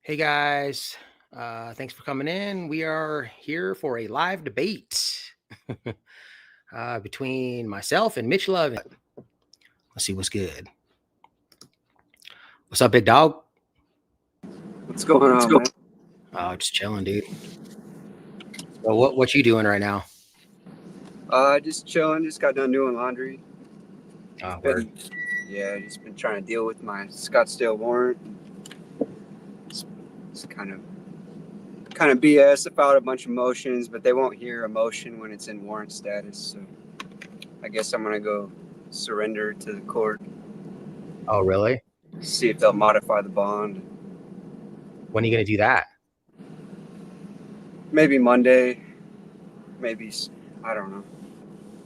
Hey guys, thanks for coming in. We are here for a live debate between myself and MitChLOVIN. Let's see what's good. What's up, big dog? What's going on, man? Oh, just chilling, dude. So what you doing right now? Just chilling. Just got done doing laundry. Word. Just been trying to deal with my Scottsdale warrant. It's kind of BS. I filed a bunch of motions, but they won't hear a motion when it's in warrant status. So I guess I'm gonna go surrender to the court. Oh, really? See if they'll modify the bond. When are you gonna do that? Maybe Monday. Maybe I don't know.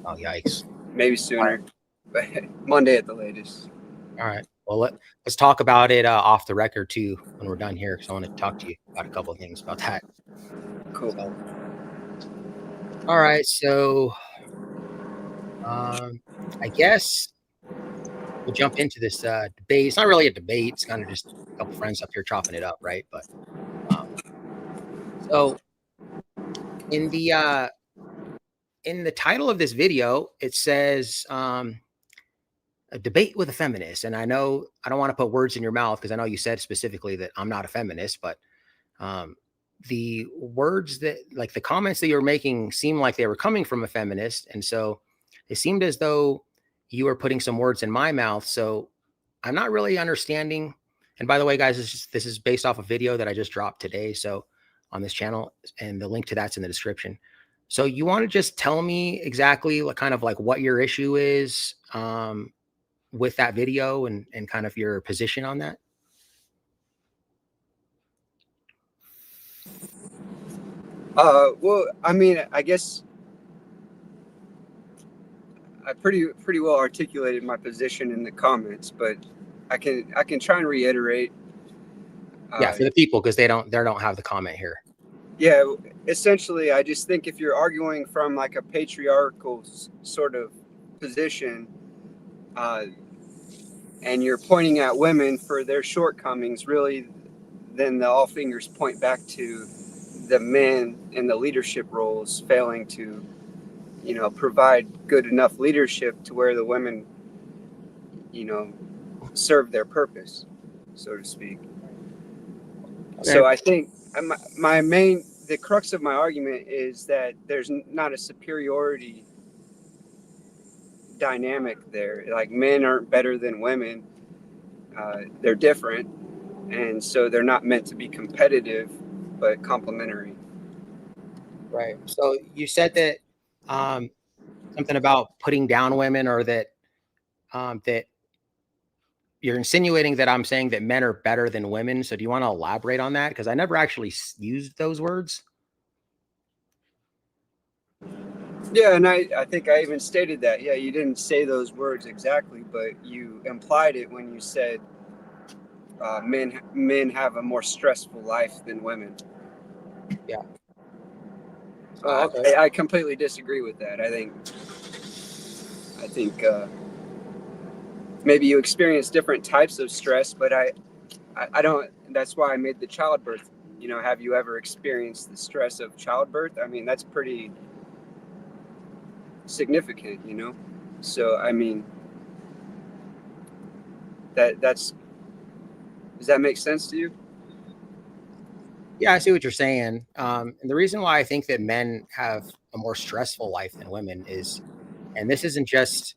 Oh, yikes. Maybe sooner, but Monday at the latest. All right. Well, let's talk about it off the record too when we're done here, because I want to talk to you about a couple of things about that. Cool. So, all right. So, I guess we'll jump into this debate. It's not really a debate. It's kind of just a couple friends up here chopping it up, right? But so in the title of this video, it says a debate with a feminist. And I know I don't want to put words in your mouth because I know you said specifically that I'm not a feminist, but the words that, like, the comments that you're making seem like they were coming from a feminist. And so it seemed as though you were putting some words in my mouth. So I'm not really understanding. And by the way, guys, this is based off a video that I just dropped today. So on this channel, and the link to that's in the description. So you want to just tell me exactly what kind of like what your issue is with that video and kind of your position on that? Well, I mean, I guess I pretty well articulated my position in the comments, but I can try and reiterate. Yeah, for the people, because they don't have the comment here. Yeah, essentially, I just think if you're arguing from like a patriarchal sort of position, and you're pointing at women for their shortcomings, really, then all fingers point back to the men in the leadership roles failing to, provide good enough leadership to where the women, serve their purpose, so to speak. Okay. So I think the crux of my argument is that there's not a superiority dynamic there. Like, men aren't better than women. They're different. And so they're not meant to be competitive, but complementary. Right. So you said that something about putting down women, or that that you're insinuating that I'm saying that men are better than women. So do you want to elaborate on that? Because I never actually used those words. Yeah, and I think I even stated that. Yeah, you didn't say those words exactly, but you implied it when you said men have a more stressful life than women. Yeah. Oh, okay. I completely disagree with that. I think maybe you experience different types of stress, but I don't. That's why I made the childbirth. Have you ever experienced the stress of childbirth? I mean, that's pretty significant, So I mean, does that make sense to you? Yeah, I see what you're saying. And the reason why I think that men have a more stressful life than women is, and this isn't just,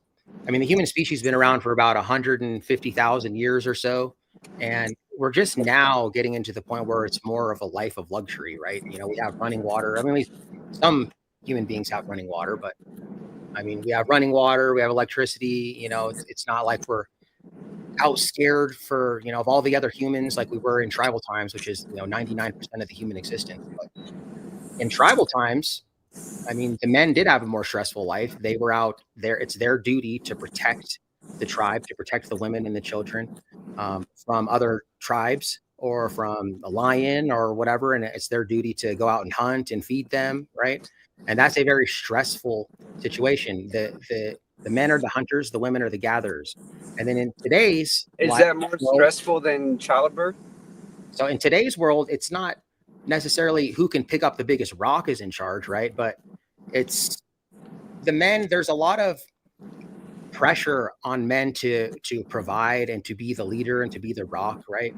I mean, the human species has been around for about 150,000 years or so. And we're just now getting into the point where it's more of a life of luxury, right? We have running water. I mean, some human beings have running water, but I mean, we have running water, we have electricity. It's not like we're out scared for, of all the other humans like we were in tribal times, which is, 99% of the human existence. But in tribal times, I mean, the men did have a more stressful life. They were out there. It's their duty to protect the tribe, to protect the women and the children from other tribes or from a lion or whatever. And it's their duty to go out and hunt and feed them, right? And that's a very stressful situation. The men are the hunters, the women are the gatherers. And then in today's is life, that more stressful than childbirth? So in today's world, it's not necessarily who can pick up the biggest rock is in charge, right? But it's the men. There's a lot of pressure on men to provide and to be the leader and to be the rock, right?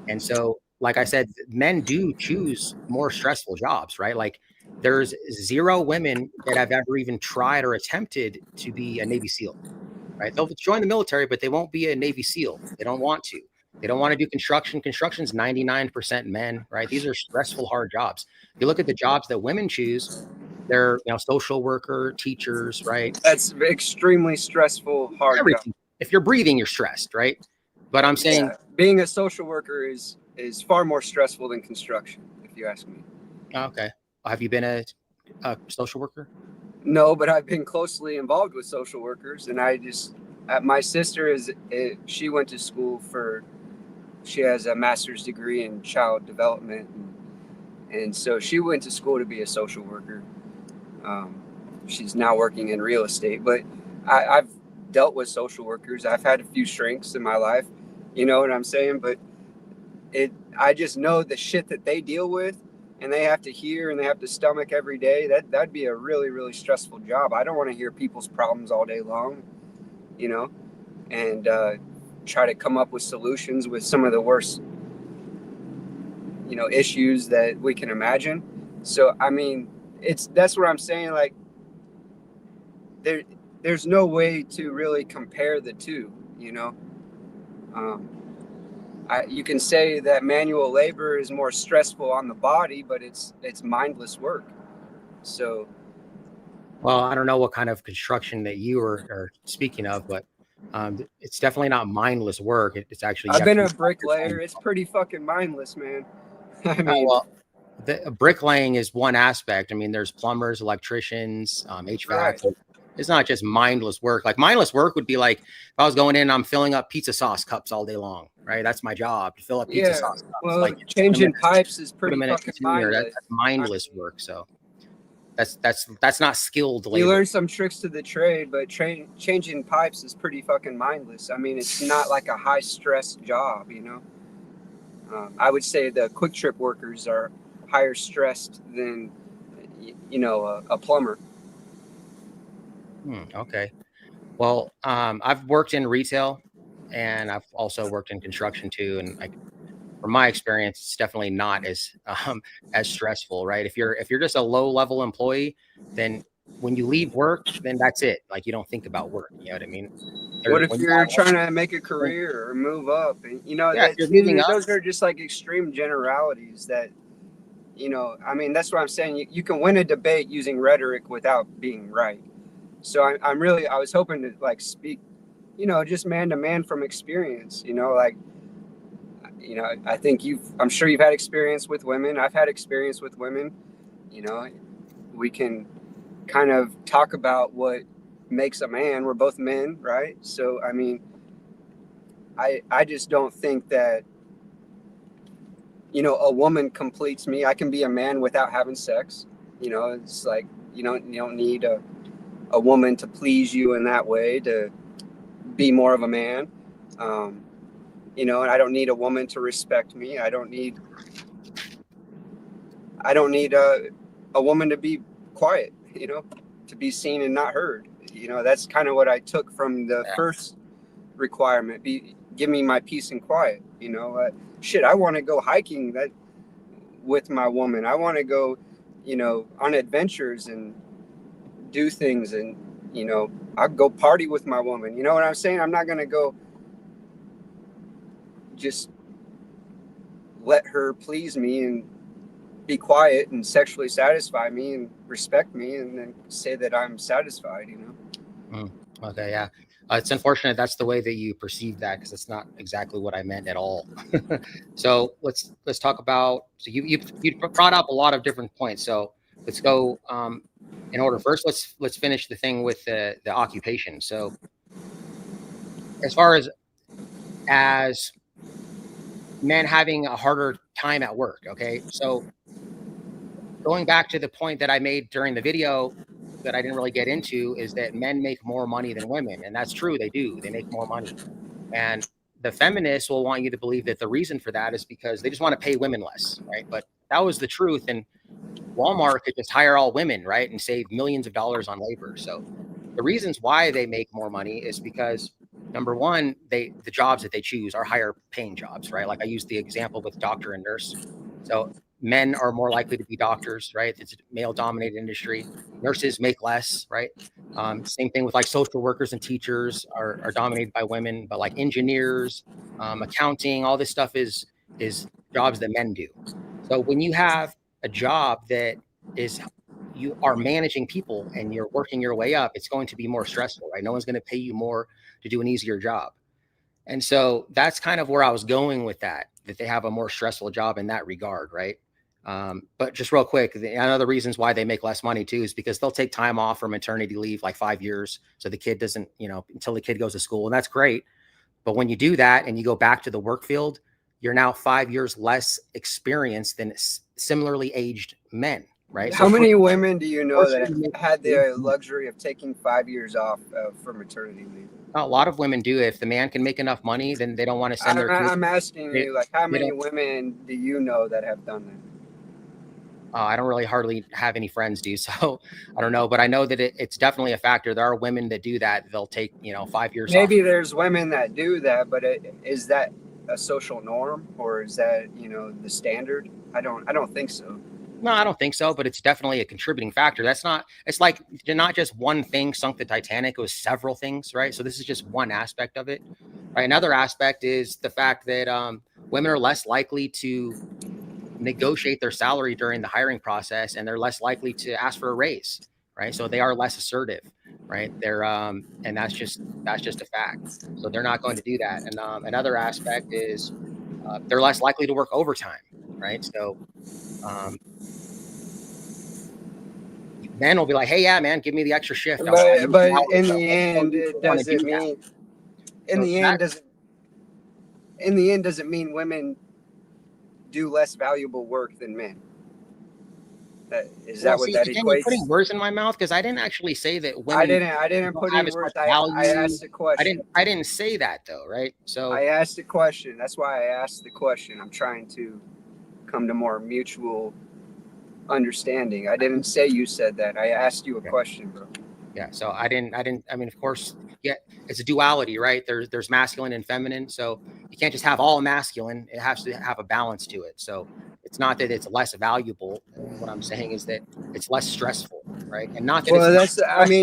And so, like I said, men do choose more stressful jobs, right? Like there's zero women that have ever even tried or attempted to be a Navy SEAL, right? They'll join the military, but they won't be a Navy SEAL. They don't want to. They don't want to do construction. Construction's 99% men, right? These are stressful, hard jobs. If you look at the jobs that women choose, they're, social worker, teachers, right? That's extremely stressful, hard job. Everything. If you're breathing, you're stressed, right? But I'm saying, being a social worker is far more stressful than construction, if you ask me. okay. Have you been a social worker? No, but I've been closely involved with social workers, and my sister she went to school she has a master's degree in child development, and so she went to school to be a social worker. She's now working in real estate, but I've dealt with social workers. I've had a few shrinks in my life, you know what I'm saying? But I just know the shit that they deal with, and they have to hear and they have to stomach every day. That'd be a really, really stressful job. I don't want to hear people's problems all day long, and try to come up with solutions with some of the worst, issues that we can imagine. So, I mean, that's what I'm saying. Like, there's no way to really compare the two, you can say that manual labor is more stressful on the body, but it's mindless work. So, well, I don't know what kind of construction that you are speaking of, but it's definitely not mindless work. It's actually, I've been a bricklayer. It's pretty fucking mindless, man. I mean, well, the bricklaying is one aspect. I mean, there's plumbers, electricians, HVAC. right. It's not just mindless work. Like mindless work would be like if I was going in, I'm filling up pizza sauce cups all day long, right? That's my job, to fill up pizza sauce cups. Well, like changing pipes is pretty fucking mindless. That's mindless work. So that's not skilled labor. You learn some tricks to the trade, but changing pipes is pretty fucking mindless. I mean, it's not like a high stress job, I would say the quick trip workers are higher stressed than, a plumber. Okay. Well, I've worked in retail and I've also worked in construction too. And from my experience, it's definitely not as stressful, right? If you're just a low level employee, then when you leave work, then that's it. Like you don't think about work. You know what I mean? What if you're trying to make a career or move up? And those are just like extreme generalities that, I mean, that's what I'm saying. You can win a debate using rhetoric without being right. So I was hoping to like speak, just man to man from experience, I think I'm sure you've had experience with women. I've had experience with women, we can kind of talk about what makes a man. We're both men, right? So, I mean, I just don't think that, a woman completes me. I can be a man without having sex. It's like, you don't need a woman to please you in that way to be more of a man. And I don't need a woman to respect me. I don't need a woman to be quiet, to be seen and not heard. That's kind of what I took from the first requirement. Give me my peace and quiet. I want to go hiking with my woman. I want to go, on adventures and do things, and I'll go party with my woman. You know what I'm saying? I'm not gonna go just let her please me and be quiet and sexually satisfy me and respect me and then say that I'm satisfied. Okay, yeah. It's unfortunate that's the way that you perceive that, because it's not exactly what I meant at all. So let's talk about. So you brought up a lot of different points. So let's go in order. First, let's finish the thing with the occupation. So as far as men having a harder time at work, okay? So going back to the point that I made during the video that I didn't really get into is that men make more money than women, and that's true. They do. They make more money, and the feminists will want you to believe that the reason for that is because they just want to pay women less, right? But that was the truth, and Walmart could just hire all women, right, and save millions of dollars on labor. So the reasons why they make more money is because number one, the jobs that they choose are higher paying jobs, right? Like I used the example with doctor and nurse. So men are more likely to be doctors, right? It's a male dominated industry. Nurses make less, right? Same thing with like social workers and teachers are dominated by women, but like engineers, accounting, all this stuff is jobs that men do. So when you have a job that is you are managing people and you're working your way up, it's going to be more stressful, right? No one's going to pay you more to do an easier job. And so that's kind of where I was going with that they have a more stressful job in that regard, right? But just real quick, another reasons why they make less money too is because they'll take time off for maternity leave, like 5 years. So the kid doesn't, until the kid goes to school, and that's great. But when you do that and you go back to the work field, you're now 5 years less experienced than similarly aged men, right? How many women do you know that had the make luxury of taking 5 years off for maternity leave? a lot of women do. If the man can make enough money, then they don't want to send their kids. I'm asking you, like, how many women do you know that have done that? I don't really hardly have any friends do, so I don't know. But I know that it's definitely a factor. There are women that do that. They'll take 5 years off. Maybe there's women that do that, but is that a social norm, or is that the standard? I don't think so. No, I don't think so, but it's definitely a contributing factor. It's like not just one thing sunk the Titanic, it was several things, right? So this is just one aspect of it, right? Another aspect is the fact that women are less likely to negotiate their salary during the hiring process, and they're less likely to ask for a raise, right? So they are less assertive, right? They're and that's just a fact. So they're not going to do that. And another aspect is they're less likely to work overtime, right? So men will be like, hey, yeah, man, give me the extra shift. But in the end, does it mean? In the end, does it mean women do less valuable work than men? Is that what that equates? You're putting words in my mouth, because I didn't actually say that women. I didn't put any words. I asked a question. I didn't say that though, right? So I asked a question. That's why I asked the question. I'm trying to come to more mutual understanding. I didn't say you said that. I asked you a question, bro. Yeah. So I didn't. I mean, of course, yeah, it's a duality, right? There's masculine and feminine. So you can't just have all masculine. It has to have a balance to it. So it's not that it's less valuable. What I'm saying is that it's less stressful, right? And not that. Well,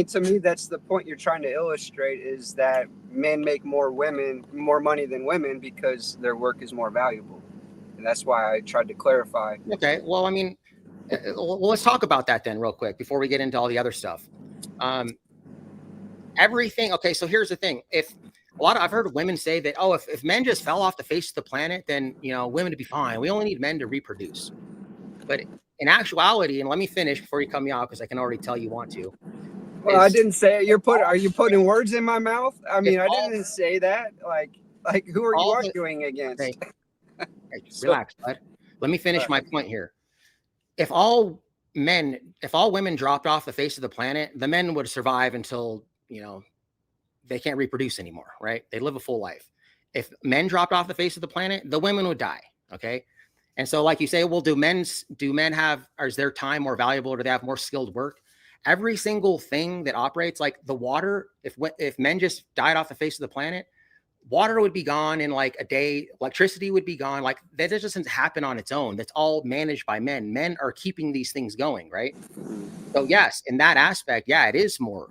to me, that's the point you're trying to illustrate, is that men make more money than women because their work is more valuable, and that's why I tried to clarify. Okay. Well, I mean, let's talk about that then real quick before we get into all the other stuff. Everything. Okay. So here's the thing. I've heard women say that, oh, if men just fell off the face of the planet, then, women would be fine. We only need men to reproduce. But in actuality, and let me finish before you cut me off, because I can already tell you want to. Well, I didn't say it. Are you putting words in my mouth? I mean, I didn't say that. Like who are you arguing against? Hey, relax, bud. Let me finish my point here. If all women dropped off the face of the planet, the men would survive until, they can't reproduce anymore, right? They live a full life. If men dropped off the face of the planet, the women would die. Okay. And so, like you say, well, do men have, or is their time more valuable, or do they have more skilled work? Every single thing that operates, like the water, if men just died off the face of the planet, water would be gone in like a day. Electricity would be gone. Like that just doesn't happen on its own. That's all managed by men. Men are keeping these things going, right? So yes, in that aspect, yeah, it is more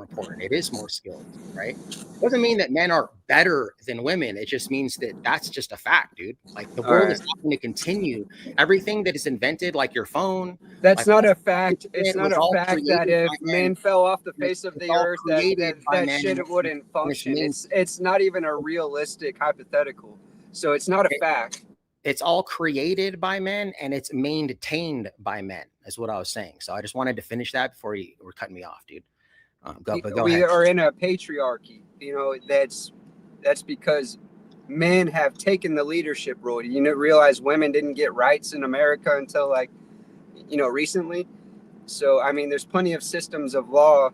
important. It is more skilled, right? Doesn't mean that men are better than women. It just means that that's just a fact, dude. Like the world is not going to continue. Everything that is invented, like your phone. That's not a fact. It's not a fact that if men fell off the face of the earth, that shit wouldn't function. It's not even a realistic hypothetical. So it's not a fact. It's all created by men, and it's maintained by men, is what I was saying. So I just wanted to finish that before you were cutting me off, dude. Go we ahead. are in a patriarchy. That's because men have taken the leadership role. You realize women didn't get rights in America until recently. So, I mean, there's plenty of systems of law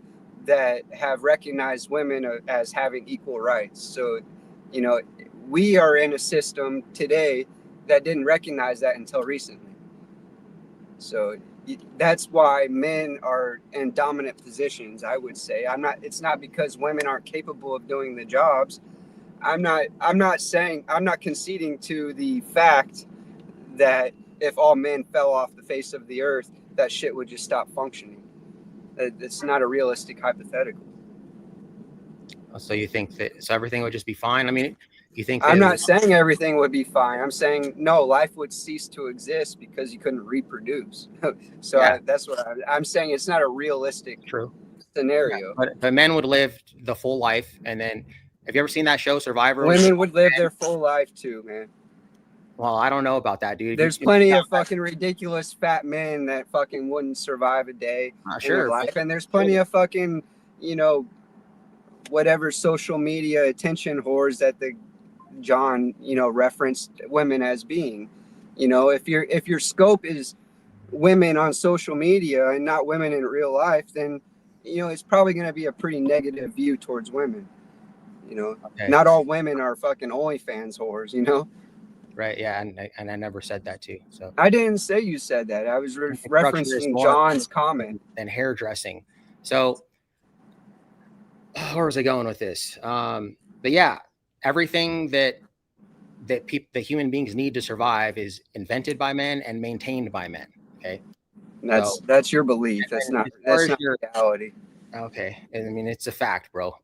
that have recognized women as having equal rights. So You know, we are in a system today that didn't recognize that until recently. So that's why men are in dominant positions, I would say. It's not because women aren't capable of doing the jobs. I'm not conceding to the fact that if all men fell off the face of the earth, that shit would just stop functioning. It's not a realistic hypothetical. So you think that everything would just be fine? I mean, you think I'm that not saying everything would be fine. I'm saying no, life would cease to exist because you couldn't reproduce. So yeah, that's what I'm saying. It's not a realistic true. Yeah, scenario. but men would live the full life, and then have you ever seen that show Survivor? Women would live their full life too, man. Well, I don't know about that, dude. There's plenty of fucking ridiculous fat men that fucking wouldn't survive a day in their life, and there's plenty of fucking, you know, whatever social media attention whores that the John, you know, referenced women as being. You know, if your scope is women on social media and not women in real life, then you know it's probably going to be a pretty negative view towards women. You know, not all women are fucking OnlyFans whores. You know. Right. Yeah, and I never said that too. So I didn't say you said that. I was referencing John's comment. And hairdressing. So where was I going with this? But yeah, everything that human beings need to survive is invented by men and maintained by men. Okay. That's your belief. That's not reality. Okay. I mean, it's a fact, bro.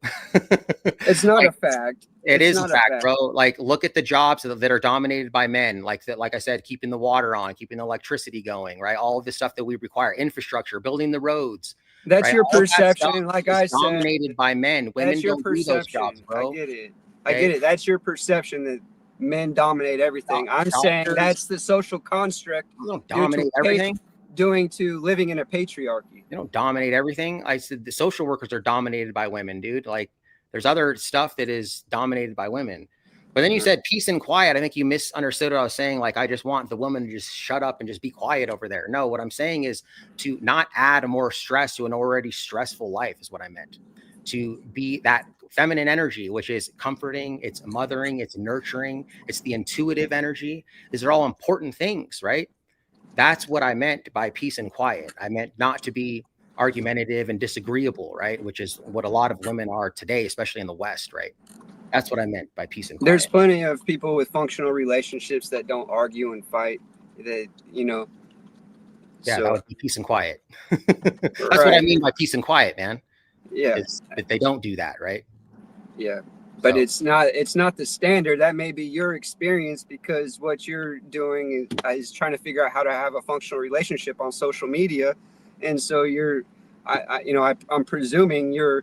It's not a fact. It is a fact, bro. Like, look at the jobs that are dominated by men. Like that, like I said, keeping the water on, keeping the electricity going, right? All of the stuff that we require, infrastructure, building the roads. That's your perception. Like I said, dominated by men. Women don't do those jobs, bro. I get it. I get it. That's your perception that men dominate everything. I'm saying that's the social construct. You don't dominate everything. Doing to living in a patriarchy. They don't dominate everything. I said the social workers are dominated by women, dude. Like there's other stuff that is dominated by women. But then you said peace and quiet. I think you misunderstood what I was saying. Like, I just want the woman to just shut up and just be quiet over there. No, what I'm saying is to not add more stress to an already stressful life is what I meant. To be that feminine energy, which is comforting, it's mothering, it's nurturing, it's the intuitive energy. These are all important things, right? That's what I meant by peace and quiet. I meant not to be argumentative and disagreeable, right? Which is what a lot of women are today, especially in the West, right? That's what I meant by peace and quiet. There's plenty of people with functional relationships that don't argue and fight. That, you know. Yeah, that would be peace and quiet. That's what I mean by peace and quiet, man. Yeah. That they don't do that, right? Yeah. But it's not the standard. That may be your experience because what you're doing is trying to figure out how to have a functional relationship on social media. And so I'm presuming you're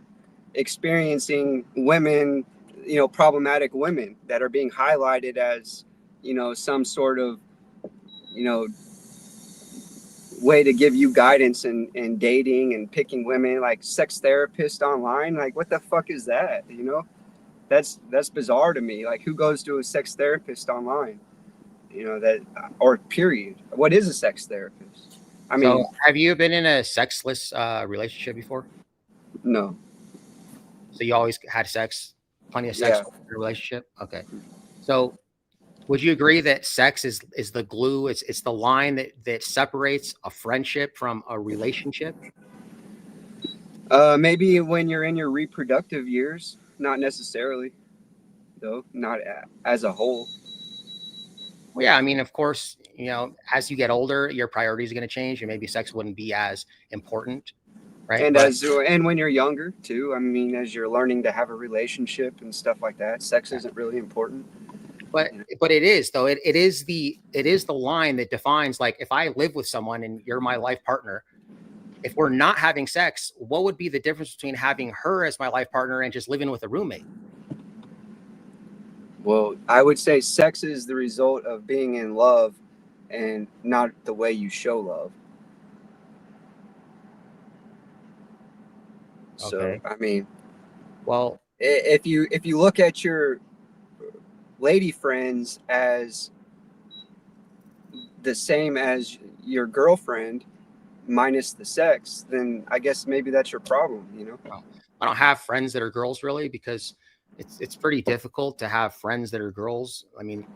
experiencing women, you know, problematic women that are being highlighted as, you know, some sort of, you know, way to give you guidance in dating and picking women, like sex therapist online. Like, what the fuck is that? You know? That's bizarre to me. Like, who goes to a sex therapist online? You know, that, or period. What is a sex therapist? I mean, so have you been in a sexless relationship before? No. So you always had sex, plenty of sex in your relationship? Okay. So would you agree that sex is the glue? It's the line that separates a friendship from a relationship? Maybe when you're in your reproductive years. Not necessarily, though. Not as a whole. Well, yeah, I mean, of course, you know, as you get older, your priorities are going to change, and maybe sex wouldn't be as important, right? And when you're younger too. I mean, as you're learning to have a relationship and stuff like that, sex isn't really important. But it is, though. It is the line that defines, like, if I live with someone and you're my life partner, if we're not having sex, what would be the difference between having her as my life partner and just living with a roommate? Well, I would say sex is the result of being in love and not the way you show love. Okay. So, I mean, well, if you look at your lady friends as the same as your girlfriend, minus the sex, then I guess maybe that's your problem, you know? I don't have friends that are girls, really, because it's pretty difficult to have friends that are girls. I mean,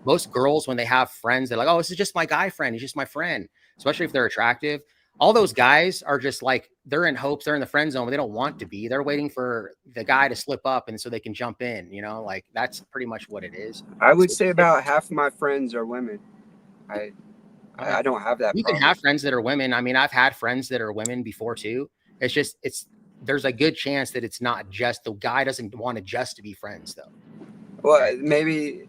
most girls, when they have friends, they're like, oh, this is just my guy friend. He's just my friend, especially if they're attractive. All those guys are just like, they're in hopes, they're in the friend zone, but they don't want to be. They're waiting for the guy to slip up and so they can jump in, like that's pretty much what it is. I would So say about half my friends are women. I uh, I don't have that you can problem. have friends that are women. I mean, I've had friends that are women before too. It's just, there's a good chance that it's not just the guy doesn't want to just to be friends though. Well, maybe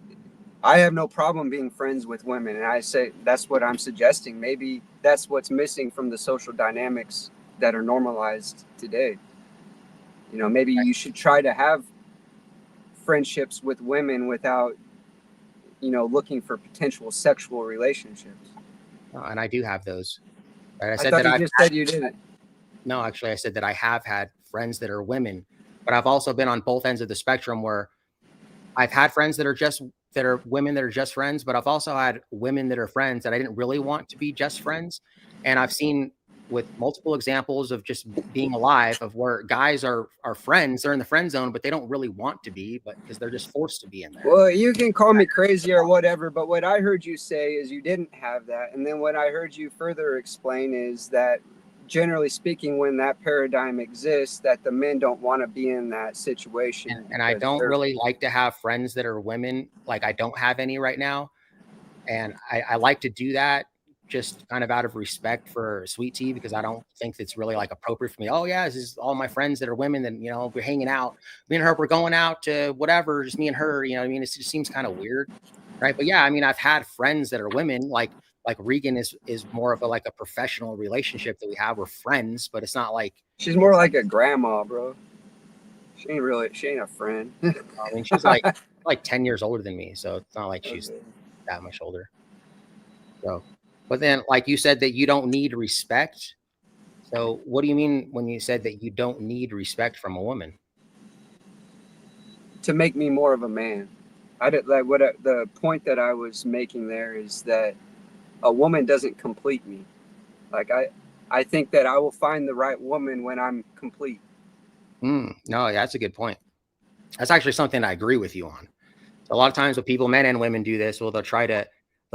I have no problem being friends with women, and I say that's what I'm suggesting. Maybe that's what's missing from the social dynamics that are normalized today. Maybe you should try to have friendships with women without, looking for potential sexual relationships. And I do have those. Right? I I said thought that you I've just said you didn't. No, actually, I said that I have had friends that are women, but I've also been on both ends of the spectrum where I've had friends that are women that are just friends, but I've also had women that are friends that I didn't really want to be just friends. And I've seen with multiple examples of just being alive of where guys are friends, they're in the friend zone, but they don't really want to be, but because they're just forced to be in there. Well, you can call me crazy or whatever, but what I heard you say is you didn't have that. And then what I heard you further explain is that generally speaking, when that paradigm exists, that the men don't want to be in that situation And I because don't they're really like to have friends that are women. Like I don't have any right now. And I like to do that just kind of out of respect for Sweet Tea because I don't think it's really like appropriate for me. Oh yeah, this is all my friends that are women, and we're hanging out. Me and her, we're going out to whatever, just me and her. You know what I mean? It just seems kind of weird, right? But yeah, I mean, I've had friends that are women, like Regan is more of a professional relationship that we have. We're friends, but it's not like she's more like a grandma, bro. She ain't a friend. I mean, she's like 10 years older than me, so it's not like she's Okay. that much older. So, but then, like you said, that you don't need respect. So, what do you mean when you said that you don't need respect from a woman? To make me more of a man. The point that I was making there is that a woman doesn't complete me. Like I think that I will find the right woman when I'm complete. No, that's a good point. That's actually something I agree with you on. So a lot of times, when people, men and women, do this, well, they'll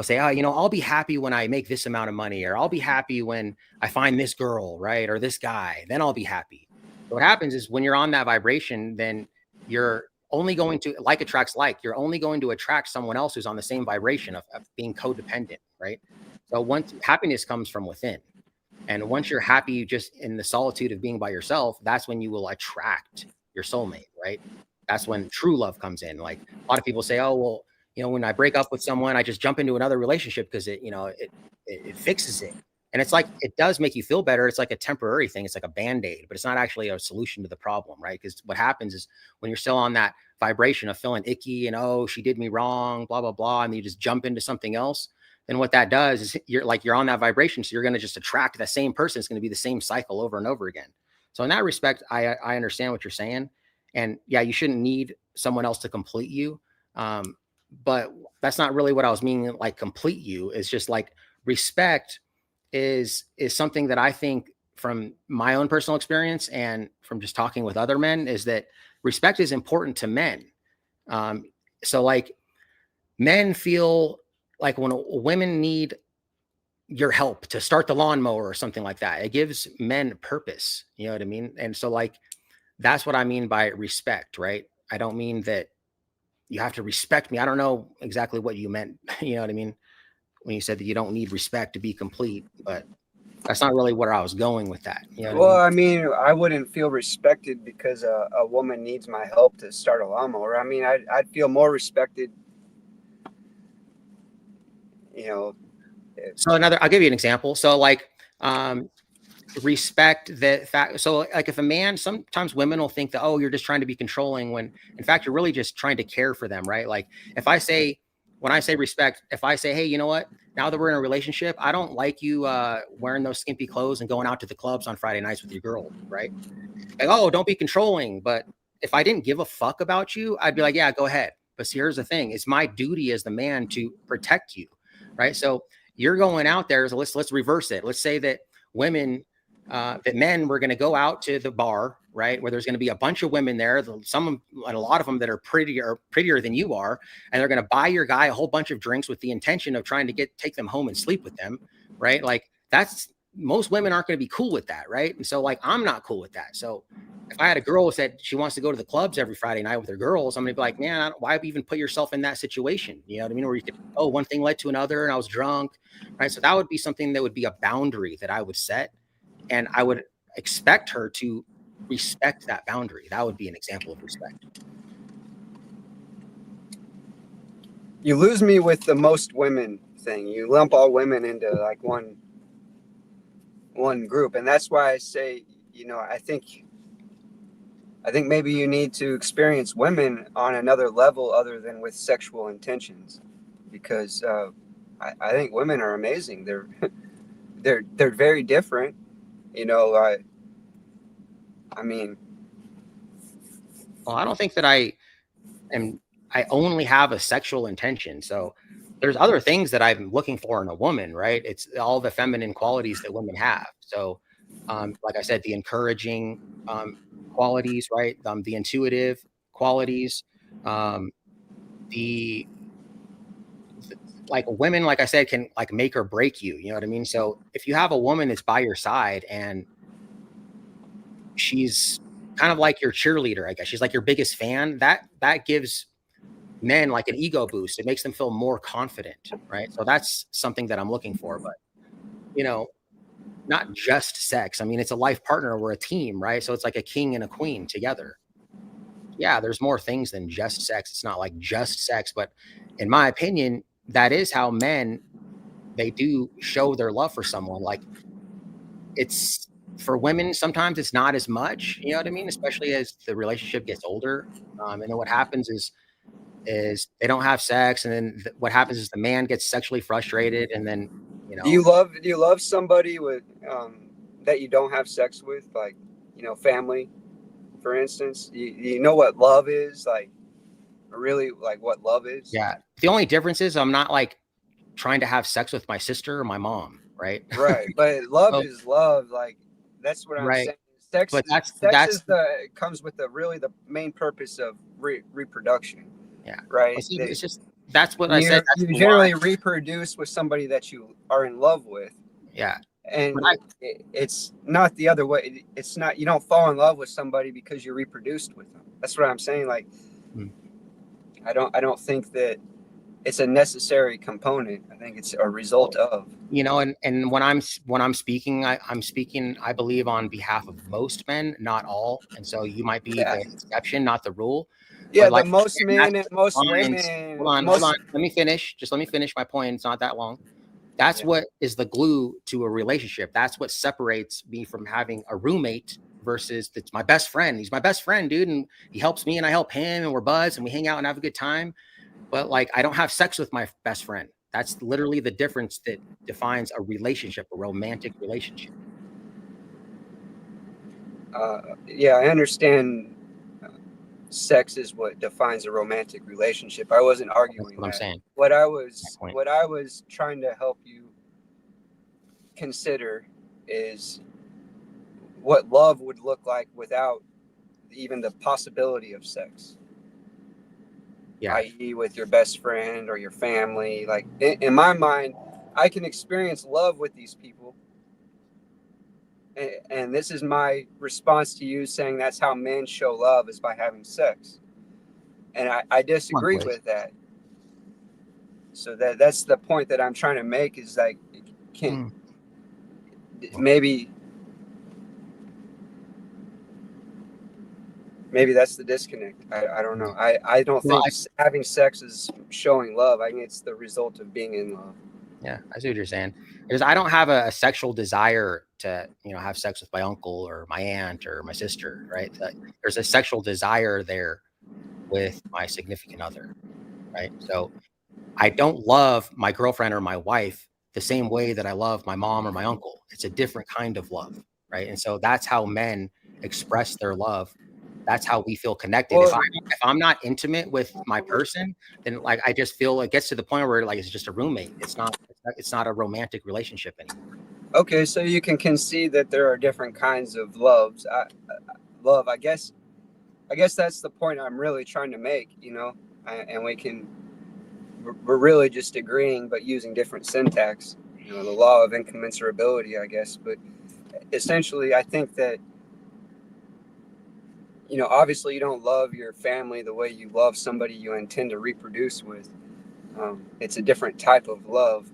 say, oh, I'll be happy when I make this amount of money, or I'll be happy when I find this girl, right, or this guy, then I'll be happy. So what happens is when you're on that vibration, then you're only going to like attracts like. You're only going to attract someone else who's on the same vibration of being codependent, right? So once happiness comes from within, and once you're happy just in the solitude of being by yourself, that's when you will attract your soulmate, right? That's when true love comes in. Like a lot of people say, oh, well, when I break up with someone, I just jump into another relationship because it fixes it. And it's like, it does make you feel better. It's like a temporary thing. It's like a band-aid, but it's not actually a solution to the problem, right? Because what happens is when you're still on that vibration of feeling icky and, oh, she did me wrong, blah, blah, blah, and you just jump into something else, then what that does is you're on that vibration. So you're going to just attract the same person. It's going to be the same cycle over and over again. So in that respect, I understand what you're saying. And yeah, you shouldn't need someone else to complete you. But that's not really what I was meaning. Like complete you is just like respect is something that I think from my own personal experience and from just talking with other men is that respect is important to men. So like men feel like when women need your help to start the lawnmower or something like that, it gives men purpose. You know what I mean? And so like, that's what I mean by respect, right? I don't mean that you have to respect me. I don't know exactly what you meant. You know what I mean? When you said that you don't need respect to be complete, but that's not really where I was going with that. You know what I Well, mean? I mean, I wouldn't feel respected because a woman needs my help to start a lawnmower. I mean, I'd feel more respected, you know. So I'll give you an example. So like, respect the fact. So like if a man, sometimes women will think that, oh, you're just trying to be controlling when in fact, you're really just trying to care for them. Right. Like when I say respect, if I say, hey, you know what, now that we're in a relationship, I don't like you wearing those skimpy clothes and going out to the clubs on Friday nights with your girl. Right. Like, oh, don't be controlling. But if I didn't give a fuck about you, I'd be like, yeah, go ahead. But see, here's the thing. It's my duty as the man to protect you. Right. So you're going out there. So let's reverse it. Let's say that women that men were going to go out to the bar, right, where there's going to be a bunch of women there, some and a lot of them that are prettier than you are, and they're going to buy your guy a whole bunch of drinks with the intention of trying to take them home and sleep with them, right? Like that's most women aren't going to be cool with that, right? And so like I'm not cool with that. So if I had a girl who said she wants to go to the clubs every Friday night with her girls, I'm gonna be like, man, why even put yourself in that situation? You know what I mean? Where you could, oh, one thing led to another, and I was drunk, right? So that would be something that would be a boundary that I would set, and I would expect her to respect that boundary. That would be an example of respect. You lose me with the most women thing. You lump all women into like one group, and that's why I say, I think maybe you need to experience women on another level other than with sexual intentions, because I think women are amazing. They're very different. I mean, well, I don't think that I only have a sexual intention. So there's other things that I'm looking for in a woman, right? It's all the feminine qualities that women have. So, like I said, the encouraging qualities, right? The intuitive qualities, the like women, like I said, can like make or break you. You know what I mean? So if you have a woman that's by your side and she's kind of like your cheerleader, I guess she's like your biggest fan, that gives men like an ego boost. It makes them feel more confident, right? So that's something that I'm looking for. But not just sex. I mean, it's a life partner. We're a team, right? So it's like a king and a queen together. Yeah, there's more things than just sex. It's not like just sex, but in my opinion, that is how men, they do show their love for someone. Like it's for women, sometimes it's not as much, you know what I mean? Especially as the relationship gets older. And then what happens is they don't have sex, and then what happens is the man gets sexually frustrated, and then do you love somebody with that you don't have sex with, like family, for instance? You know what love is, like really, like what love is? Yeah, the only difference is I'm not like trying to have sex with my sister or my mom, right? Right, but love is love. Like that's what I'm saying. Sex, but sex comes with the main purpose of reproduction. Yeah, right. well, see, it's just that's what I said. You generally reproduce with somebody that you are in love with. Yeah, and it's not the other way. It's not, you don't fall in love with somebody because you reproduced with them. That's what I'm saying. Like, I don't think that it's a necessary component. I think it's a result of. And when I'm speaking, I'm speaking, I believe, on behalf of most men, not all. And so you might be the exception, not the rule. Yeah, like, most men and most women. Hold on. Let me finish. Just let me finish my point. It's not that long. That's what is the glue to a relationship. That's what separates me from having a roommate versus it's my best friend. He's my best friend, dude. And he helps me and I help him, and we're buds and we hang out and have a good time. But like, I don't have sex with my best friend. That's literally the difference that defines a relationship, a romantic relationship. Yeah, I understand. Sex is what defines a romantic relationship. I wasn't arguing what I'm saying. What I was trying to help you consider is what love would look like without even the possibility of sex. Yeah. i.e. with your best friend or your family. Like in my mind, I can experience love with these people. And this is my response to you saying that's how men show love, is by having sex. And I disagree with that. So that's the point that I'm trying to make, is like, maybe that's the disconnect. I don't know. I don't think having sex is showing love. I think it's the result of being in love. Yeah, I see what you're saying. Because I don't have a sexual desire to, have sex with my uncle or my aunt or my sister, right? There's a sexual desire there with my significant other, right? So I don't love my girlfriend or my wife the same way that I love my mom or my uncle. It's a different kind of love, right? And so that's how men express their love. That's how we feel connected. Well, if I'm not intimate with my person, then like I just feel it gets to the point where like it's just a roommate. It's not a romantic relationship anymore. Okay, so you can concede that there are different kinds of loves. Love, I guess that's the point I'm really trying to make, you know. And we're really just agreeing, but using different syntax. You know, the law of incommensurability, I guess. But essentially, I think that, you know, obviously you don't love your family the way you love somebody you intend to reproduce with. It's a different type of love,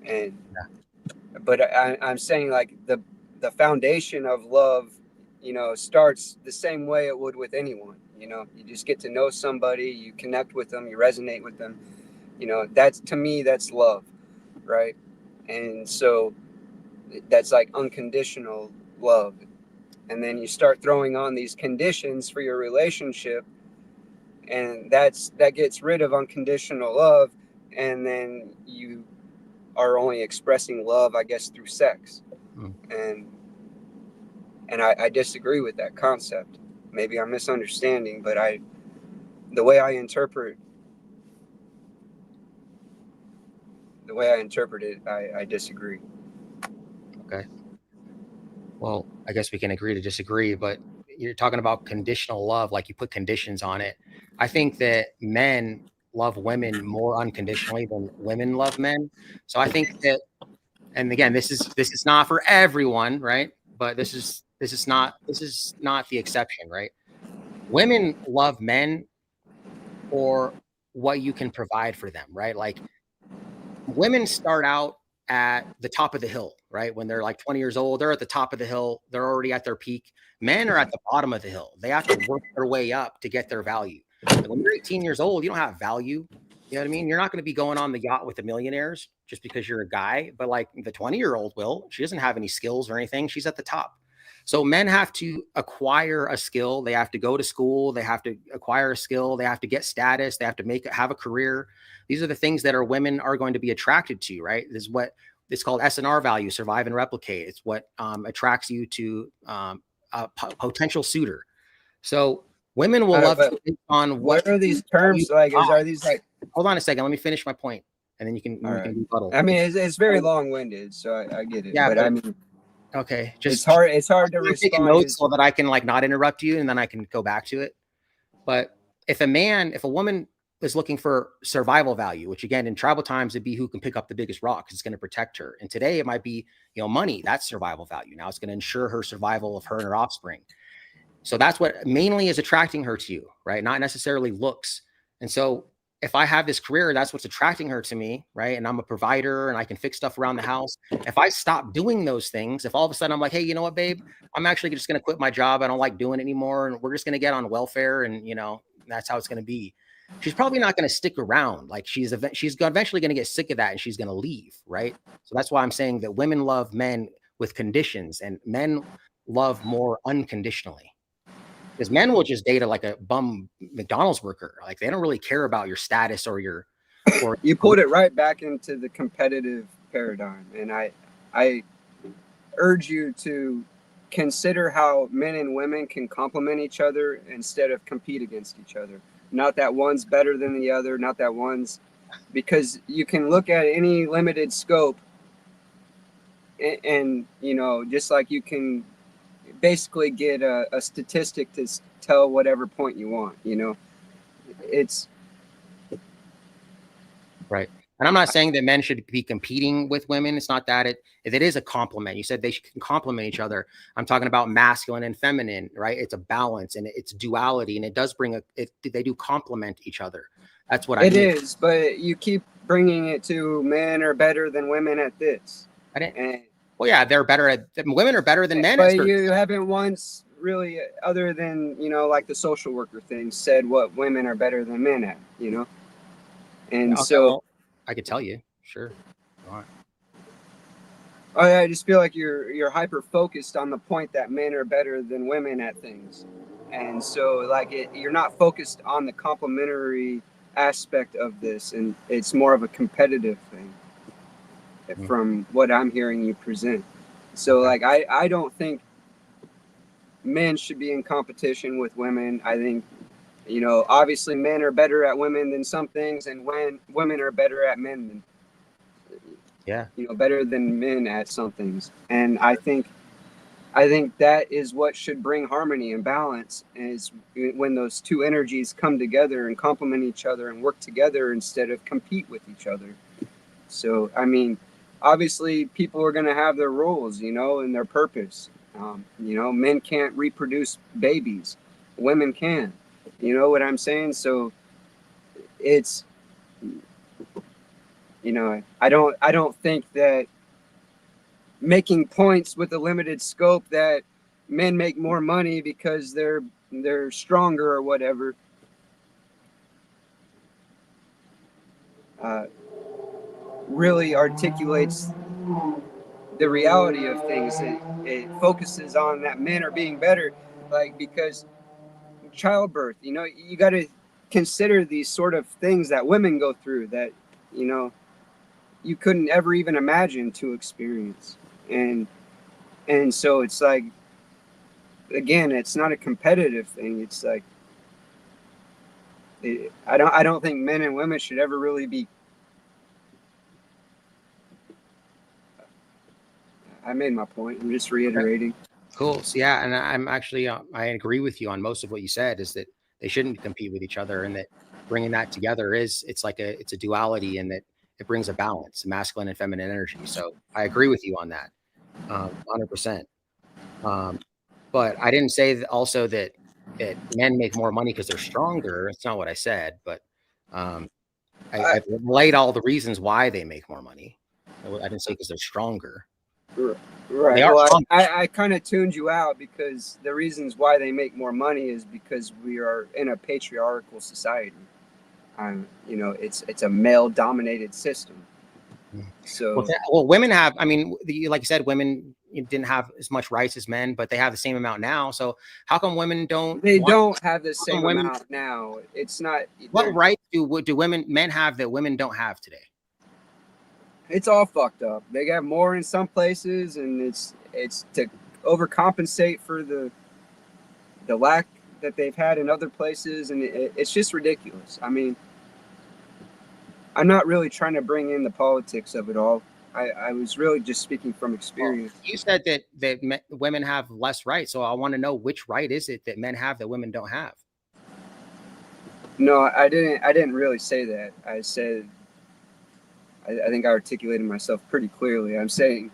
and but I'm saying like the foundation of love, you know, starts the same way it would with anyone. You know, you just get to know somebody, you connect with them, you resonate with them. You know, that's, to me, that's love, right? And so that's like unconditional love. And then you start throwing on these conditions for your relationship, and that gets rid of unconditional love, and then you are only expressing love, I guess, through sex. Mm. And I disagree with that concept. Maybe I'm misunderstanding, but the way I interpret it, I disagree. Okay. Well, I guess we can agree to disagree, but you're talking about conditional love, like you put conditions on it. I think that men love women more unconditionally than women love men. So I think that, and again, this is not for everyone, right? But this is not the exception, right? Women love men for what you can provide for them, right? Like women start out at the top of the hill, right? When they're like 20 years old, they're at the top of the hill. They're already at their peak. Men are at the bottom of the hill. They have to work their way up to get their value. Like when you're 18 years old, you don't have value. You know what I mean? You're not going to be going on the yacht with the millionaires just because you're a guy, but like the 20-year-old will. She doesn't have any skills or anything. She's at the top. So men have to acquire a skill. They have to go to school. They have to acquire a skill. They have to get status. They have to have a career. These are the things that our women are going to be attracted to, right? This is what it's called SNR value, survive and replicate. It's what attracts you to a potential suitor. So women will love you based on What are these you terms like? provide. Are these like? Hold on a second. Let me finish my point, and then you can All you right. can rebuttal. I mean, it's very So, long winded, so I get it. yeah, But I but mean, okay, it's just hard. It's hard to I'm taking respond. notes Is so that I can like not interrupt you, and then I can go back to it. But if a woman is looking for survival value, which again in tribal times it'd be who can pick up the biggest rock, it's going to protect her. And today it might be money. That's survival value. Now it's going to ensure her survival of her and her offspring. So that's what mainly is attracting her to you, right? Not necessarily looks. And so if I have this career, that's what's attracting her to me, right? And I'm a provider and I can fix stuff around the house. If I stop doing those things, if all of a sudden I'm like, hey, you know what, babe, I'm actually just going to quit my job. I don't like doing it anymore. And we're just going to get on welfare. And, that's how it's going to be. She's probably not going to stick around. Like she's eventually going to get sick of that and she's going to leave, right? So that's why I'm saying that women love men with conditions and men love more unconditionally. Because men will just date like a bum McDonald's worker. Like they don't really care about your status or your or you pulled it right back into the competitive paradigm, and I urge you to consider how men and women can complement each other instead of compete against each other. Not that one's better than the other, not that one's, because you can look at any limited scope, and you know, just like you can basically get a statistic to tell whatever point you want. You know, it's right. And I'm not saying that men should be competing with women. It's not that it is a compliment. You said they can complement each other. I'm talking about masculine and feminine, right? It's a balance and it's duality, and it does they do complement each other. That's what I it mean. is, but you keep bringing it to men are better than women at this, I didn't. and Well, yeah, women are better than men at but certain. you haven't once really, other than, you know, like the social worker thing, said what women are better than men at, you know. Yeah, And okay, so well, I could tell you, sure. All right. I just feel like you're hyper focused on the point that men are better than women at things, and so like you're not focused on the complementary aspect of this, and it's more of a competitive thing Mm, from what I'm hearing you present. So okay. like I don't think men should be in competition with women. I think, you know, obviously men are better at women than some things, and when women are better at men than Yeah. better than men at some things. And I think that is what should bring harmony and balance, is when those two energies come together and complement each other and work together instead of compete with each other. So, I mean, obviously, people are going to have their roles, and their purpose. Men can't reproduce babies, women can. You know what I'm saying? So it's, I don't think that making points with a limited scope that men make more money because they're stronger or whatever, uh, really articulates the reality of things. It focuses on that men are being better, like, because childbirth. You got to consider these sort of things that women go through that you know you couldn't ever even imagine to experience, and so it's like, again, it's not a competitive thing. It's like, I don't think men and women should ever really be. I made my point. I'm just Okay. reiterating. Cool. So yeah, and I'm actually I agree with you on most of what you said. Is that they shouldn't compete with each other, and that bringing that together it's a duality, and that it brings a balance, masculine and feminine energy. So I agree with you on that, 100%. Um, but I didn't say that also that men make more money because they're stronger. That's not what I said. But um, I, I've laid all the reasons why they make more money. I didn't say because they're stronger. They right. are Well, strong. I kind of tuned you out, because the reasons why they make more money is because we are in a patriarchal society. It's a male dominated system. Mm. Well, So women have. I mean, like you said, women didn't have as much rights as men, but they have the same amount now. So how come women don't they want? don't have the How come same women? amount now. It's not. What rights do men have that women don't have today? It's all fucked up. They got more in some places, and it's to overcompensate for the lack that they've had in other places, and it's just ridiculous. I mean, I'm not really trying to bring in the politics of it all. I was really just speaking from Well, experience. you said that women have less rights, so I want to know which right is it that men have that women don't have? No, I didn't really say that. I said, I think I articulated myself pretty clearly. I'm saying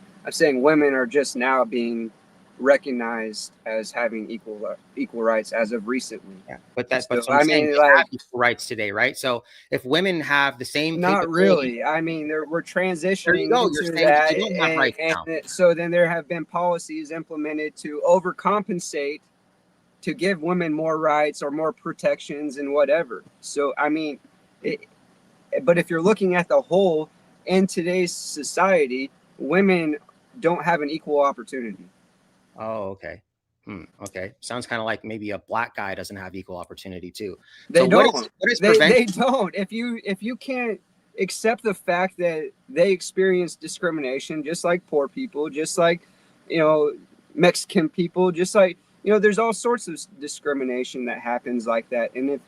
women are just now being recognized as having equal rights as of recently. Yeah, but So so I'm I saying mean, they have like, equal rights today, right? So if women have the same not capability, really. I mean, we're there you transitioning go. You're into saying that that, they don't have and, rights and now. so then there have been policies implemented to overcompensate, to give women more rights or more protections and whatever. So I mean, it, but if you're looking at the whole in today's society, women don't have an equal opportunity. Oh, okay. Okay. Sounds kind of like maybe a black guy doesn't have equal opportunity too. So They don't. what is They preventing? they don't. If you can't accept the fact that they experience discrimination, just like poor people, just like, you know Mexican people, just like, there's all sorts of discrimination that happens like that. And if,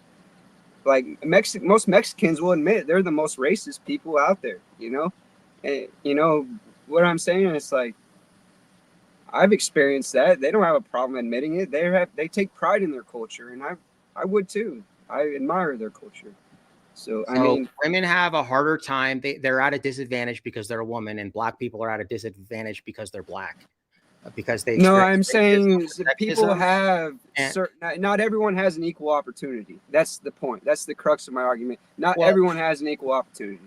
like, most Mexicans will admit they're the most racist people out there. And what I'm saying is, like, I've experienced that. They don't have a problem admitting it. They take pride in their culture, and I would too. I admire their culture. So I So mean, women have a harder time. They're at a disadvantage because they're a woman, and black people are at a disadvantage because they're black, because they no, experience I'm racism, saying people sexism, have and certain. Not everyone has an equal opportunity. That's the point. That's the crux of my argument. Not well, everyone has an equal opportunity.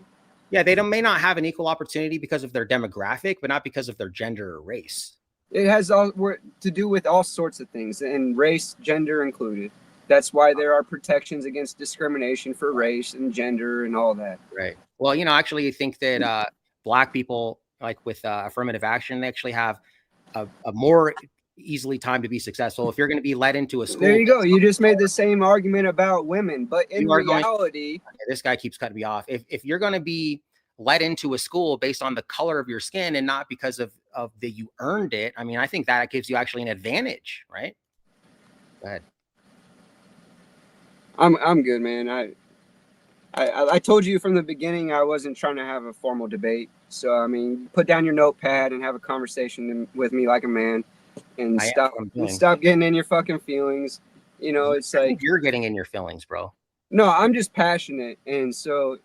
yeah, may not have an equal opportunity because of their demographic, but not because of their gender or race. It has all to do with all sorts of things, and race, gender included. That's why there are protections against discrimination for race and gender and all that. Right. Well, actually, I think that black people, like with affirmative action, they actually have a more easily time to be successful. If you're going to be led into a There school you go. based You on just color, made the same argument about women, but in you are going. reality, Okay, this guy keeps cutting me off. If you're going to be led into a school based on the color of your skin and not because of that you earned it, I mean, I think that gives you actually an advantage, right? Go ahead. I'm good, man. I told you from the beginning I wasn't trying to have a formal debate. So I mean, put down your notepad and have a conversation with me like a man, and I am stop what I'm doing. getting in your fucking feelings. You know, it's I think like you're getting in your feelings, bro. no, I'm just passionate, and so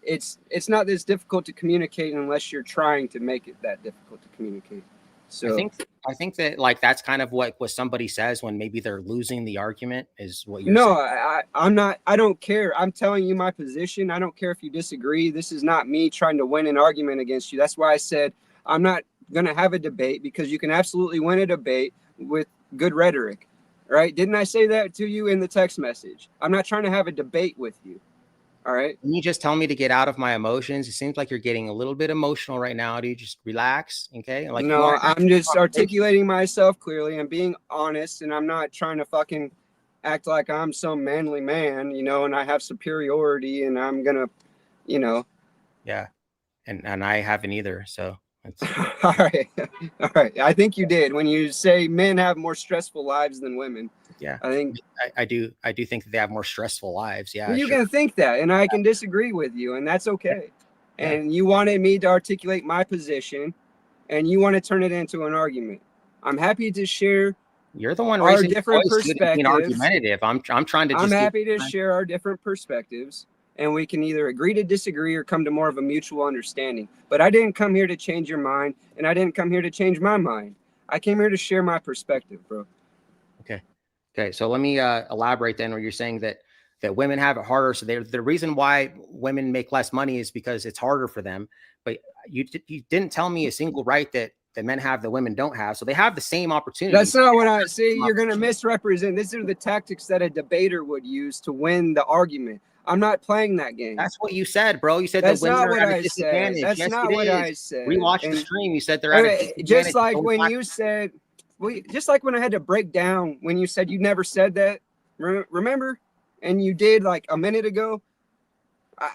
it's not this difficult to communicate unless you're trying to make it that difficult to communicate. I So think I think that like that's kind of what somebody says when maybe they're losing the argument is what you're no, saying. I'm not. I don't care. I'm telling you my position. I don't care if you disagree. This is not me trying to win an argument against you. That's why I said I'm not going to have a debate, because you can absolutely win a debate with good rhetoric, right? Didn't I say that to you in the text message? I'm not trying to have a debate with you. All right. Can you just tell me to get out of my emotions? It seems like you're getting a little bit emotional right now. Do you just relax? Okay. Like if you No, want to I'm just articulating myself clearly and being honest, and I'm not trying to fucking act like I'm some manly man, you know, and I have superiority and I'm gonna, you know. yeah. And I haven't either. So it's All right. All right. I think you did when you say men have more stressful lives than women. yeah. I think I do think that they have more stressful lives. Yeah, you sure. can think that, and I can disagree with you, and that's okay. Yeah. And you wanted me to articulate my position, and you want to turn it into an argument. I'm happy to share You're the one our raising your different voice, dude, and being perspectives. argumentative. I'm trying to I'm just give happy to share our different perspectives, and we can either agree to disagree or come to more of a mutual understanding. But I didn't come here to change your mind, and I didn't come here to change my mind. I came here to share my perspective, bro. Okay. Okay. So let me elaborate then, where you're saying that women have it harder. So the reason why women make less money is because it's harder for them. But you didn't tell me a single right that men have that women don't have. So they have the same opportunities. That's not what I see. You're going to misrepresent. These are the tactics that a debater would use to win the argument. I'm not playing that game. That's what you said, bro. You said That's that women not are what at a I said. disadvantage. That's Yes, not it what is. I said. Rewatch the And stream. You said they're at a disadvantage. just like when you said, well, just like when I had to break down when you said you never said that. Remember? And you did like a minute ago.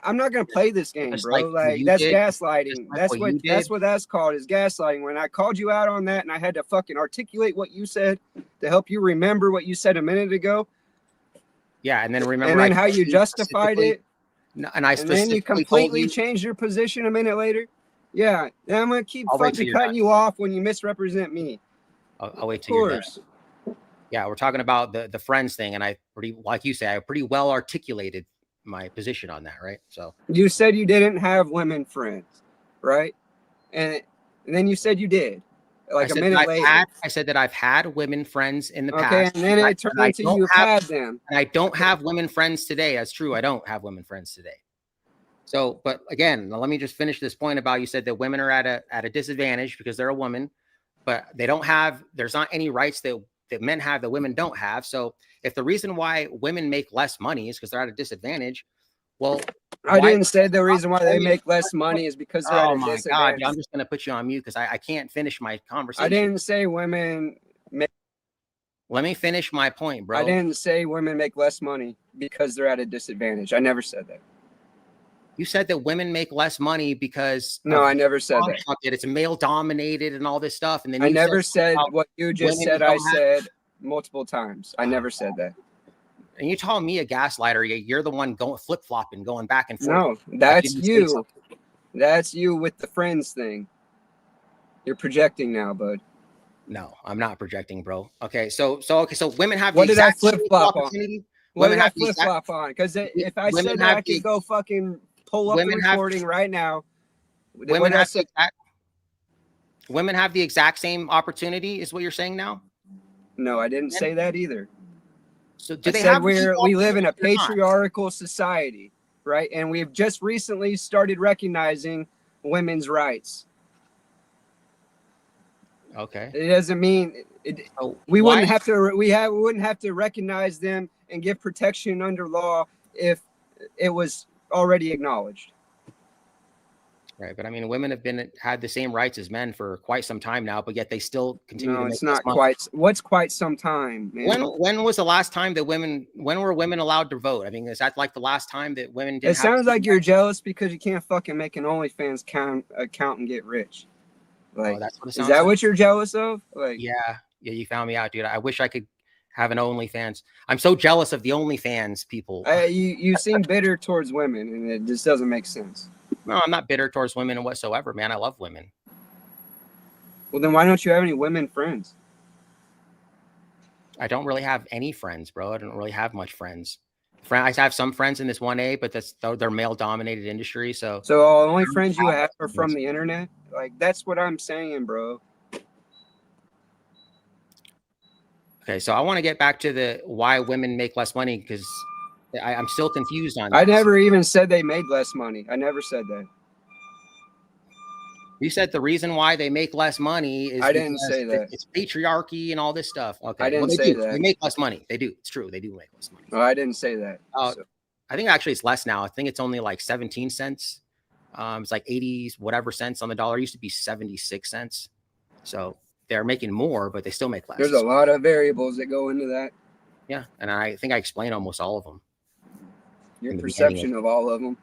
I'm not gonna play this game, just bro. like what Like you that's did, just gaslighting. like what you did. That's what that's called, is gaslighting. When I called you out on that and I had to fucking articulate what you said to help you remember what you said a minute ago. Yeah, and then remember, And then how you justified it. And I and then you specifically told completely you. changed your position a minute later. Yeah, and I'm gonna keep I'll wait till fucking you're cutting done. you off when you misrepresent me. I'll wait Of till you're done. course. Yeah, we're talking about the friends thing, and I pretty, like you say, I pretty well articulated my position on that, right? So You said you didn't have women friends, right? And then you said you did, I like a said that minute later. I said that I've had women friends in the Okay, past, and then it turned into you've had them. and I don't have women friends today. That's true. I don't have women friends today. So, but again, let me just finish this point about, you said that women are at a disadvantage because they're a woman, but they don't have, there's not any rights that men have that women don't have. So if the reason why women make less money is because they're at a disadvantage, well, I didn't say the reason why they make less money is because they're at oh a my God, disadvantage. I'm just going to put you on mute because I can't finish my conversation. I didn't say women make. Let me finish my point, bro. I didn't say women make less money because they're at a disadvantage. I never said that. You said that women make less money because no, I never said that. It's male dominated and all this stuff. And then I you never said what you just said. I said multiple times. I never said that. And you call me a gaslighter. You're the one going flip flopping, going back and forth. No, that's you. That's you with the friends thing. You're projecting now, bud. No, I'm not projecting, bro. Okay, so women have. What did I flip flop on? What did I flip flop on? Because if I said that, I could go fucking pull up the recording right now. Women have the exact same opportunity, is what you're saying now? No, I didn't say that either. So do they have? We live in a patriarchal society, right? And we've just recently started recognizing women's rights. Okay. It doesn't mean we wouldn't have to recognize them and give protection under law if it was already acknowledged. Right, but I mean, women have had the same rights as men for quite some time now, but yet they still continue to make. It's not quite. What's quite some time, man? When was the last time that when were women allowed to vote? I mean, is that like the last time that women didn't? It sounds like you're jealous because you can't fucking make an OnlyFans account and get rich. Like, that's what it sounds like. What you're jealous of? Like, yeah, you found me out, dude. I wish I could have an OnlyFans. I'm so jealous of the OnlyFans people. You seem bitter towards women, and it just doesn't make sense. No, I'm not bitter towards women whatsoever, man. I love women. Well, then why don't you have any women friends? I don't really have any friends, bro. I don't really have much friends. I have some friends in this 1A, but they're male-dominated industry. So only friends you have are from the internet? Like, that's what I'm saying, bro. Okay, so I want to get back to the why women make less money, because I'm still confused on that. I never even said they made less money. I never said that. You said the reason why they make less money is I didn't say that. It's patriarchy and all this stuff. Okay, I didn't say that. They make less money. They do. It's true. They do make less money. Oh, I didn't say that. So. I think actually it's less now. I think it's only like 17 cents. It's like 80 whatever cents on the dollar. It used to be 76 cents. So they're making more, but they still make less. There's a lot of variables that go into that. Yeah, and I think I explained almost all of them. Your perception of all of them.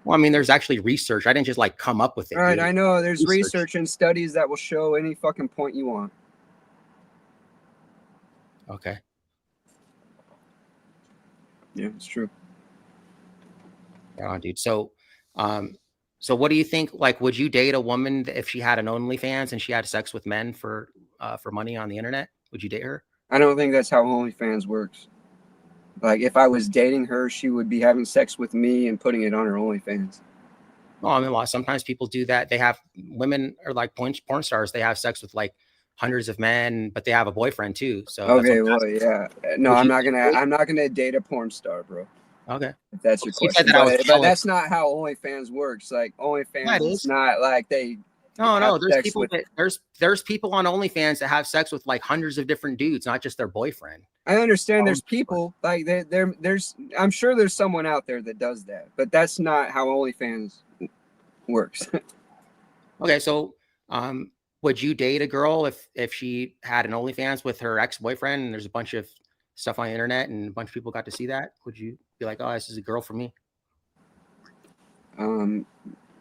Well, I mean, there's actually research. I didn't just like come up with it. All right, I know there's research and studies that will show any fucking point you want. Okay. Yeah, it's true. Yeah, dude. So what do you think? Like, would you date a woman if she had an OnlyFans and she had sex with men for money on the internet? Would you date her? I don't think that's how OnlyFans works. Like, if I was dating her, she would be having sex with me and putting it on her OnlyFans. Well, I mean, sometimes people do that. They have women or like porn stars. They have sex with like hundreds of men, but they have a boyfriend too. So okay, well, yeah. No, I'm not gonna date a porn star, bro. Okay, if that's your question. But that's not how OnlyFans works. Like, OnlyFans is not like they. No. There's people on OnlyFans that have sex with like hundreds of different dudes, not just their boyfriend. I understand there's people like there's I'm sure there's someone out there that does that, but that's not how OnlyFans works. Okay, so would you date a girl if she had an OnlyFans with her ex-boyfriend and there's a bunch of stuff on the internet and a bunch of people got to see that? Would you be like, oh, this is a girl for me?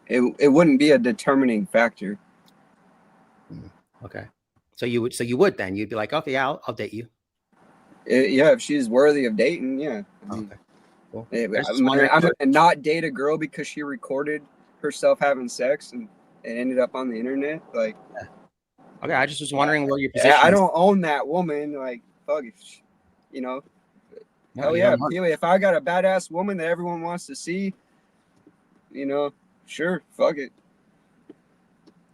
It wouldn't be a determining factor. Okay, so you would then you'd be like, okay, yeah, I'll date you. Yeah, if she's worthy of dating, yeah. I mean, okay. Cool. I'm gonna not date a girl because she recorded herself having sex and it ended up on the internet. Like, okay, I just was wondering where your position. I don't own that woman. Like, fuck, you know. No, hell yeah, if I got a badass woman that everyone wants to see, you know, sure, fuck it.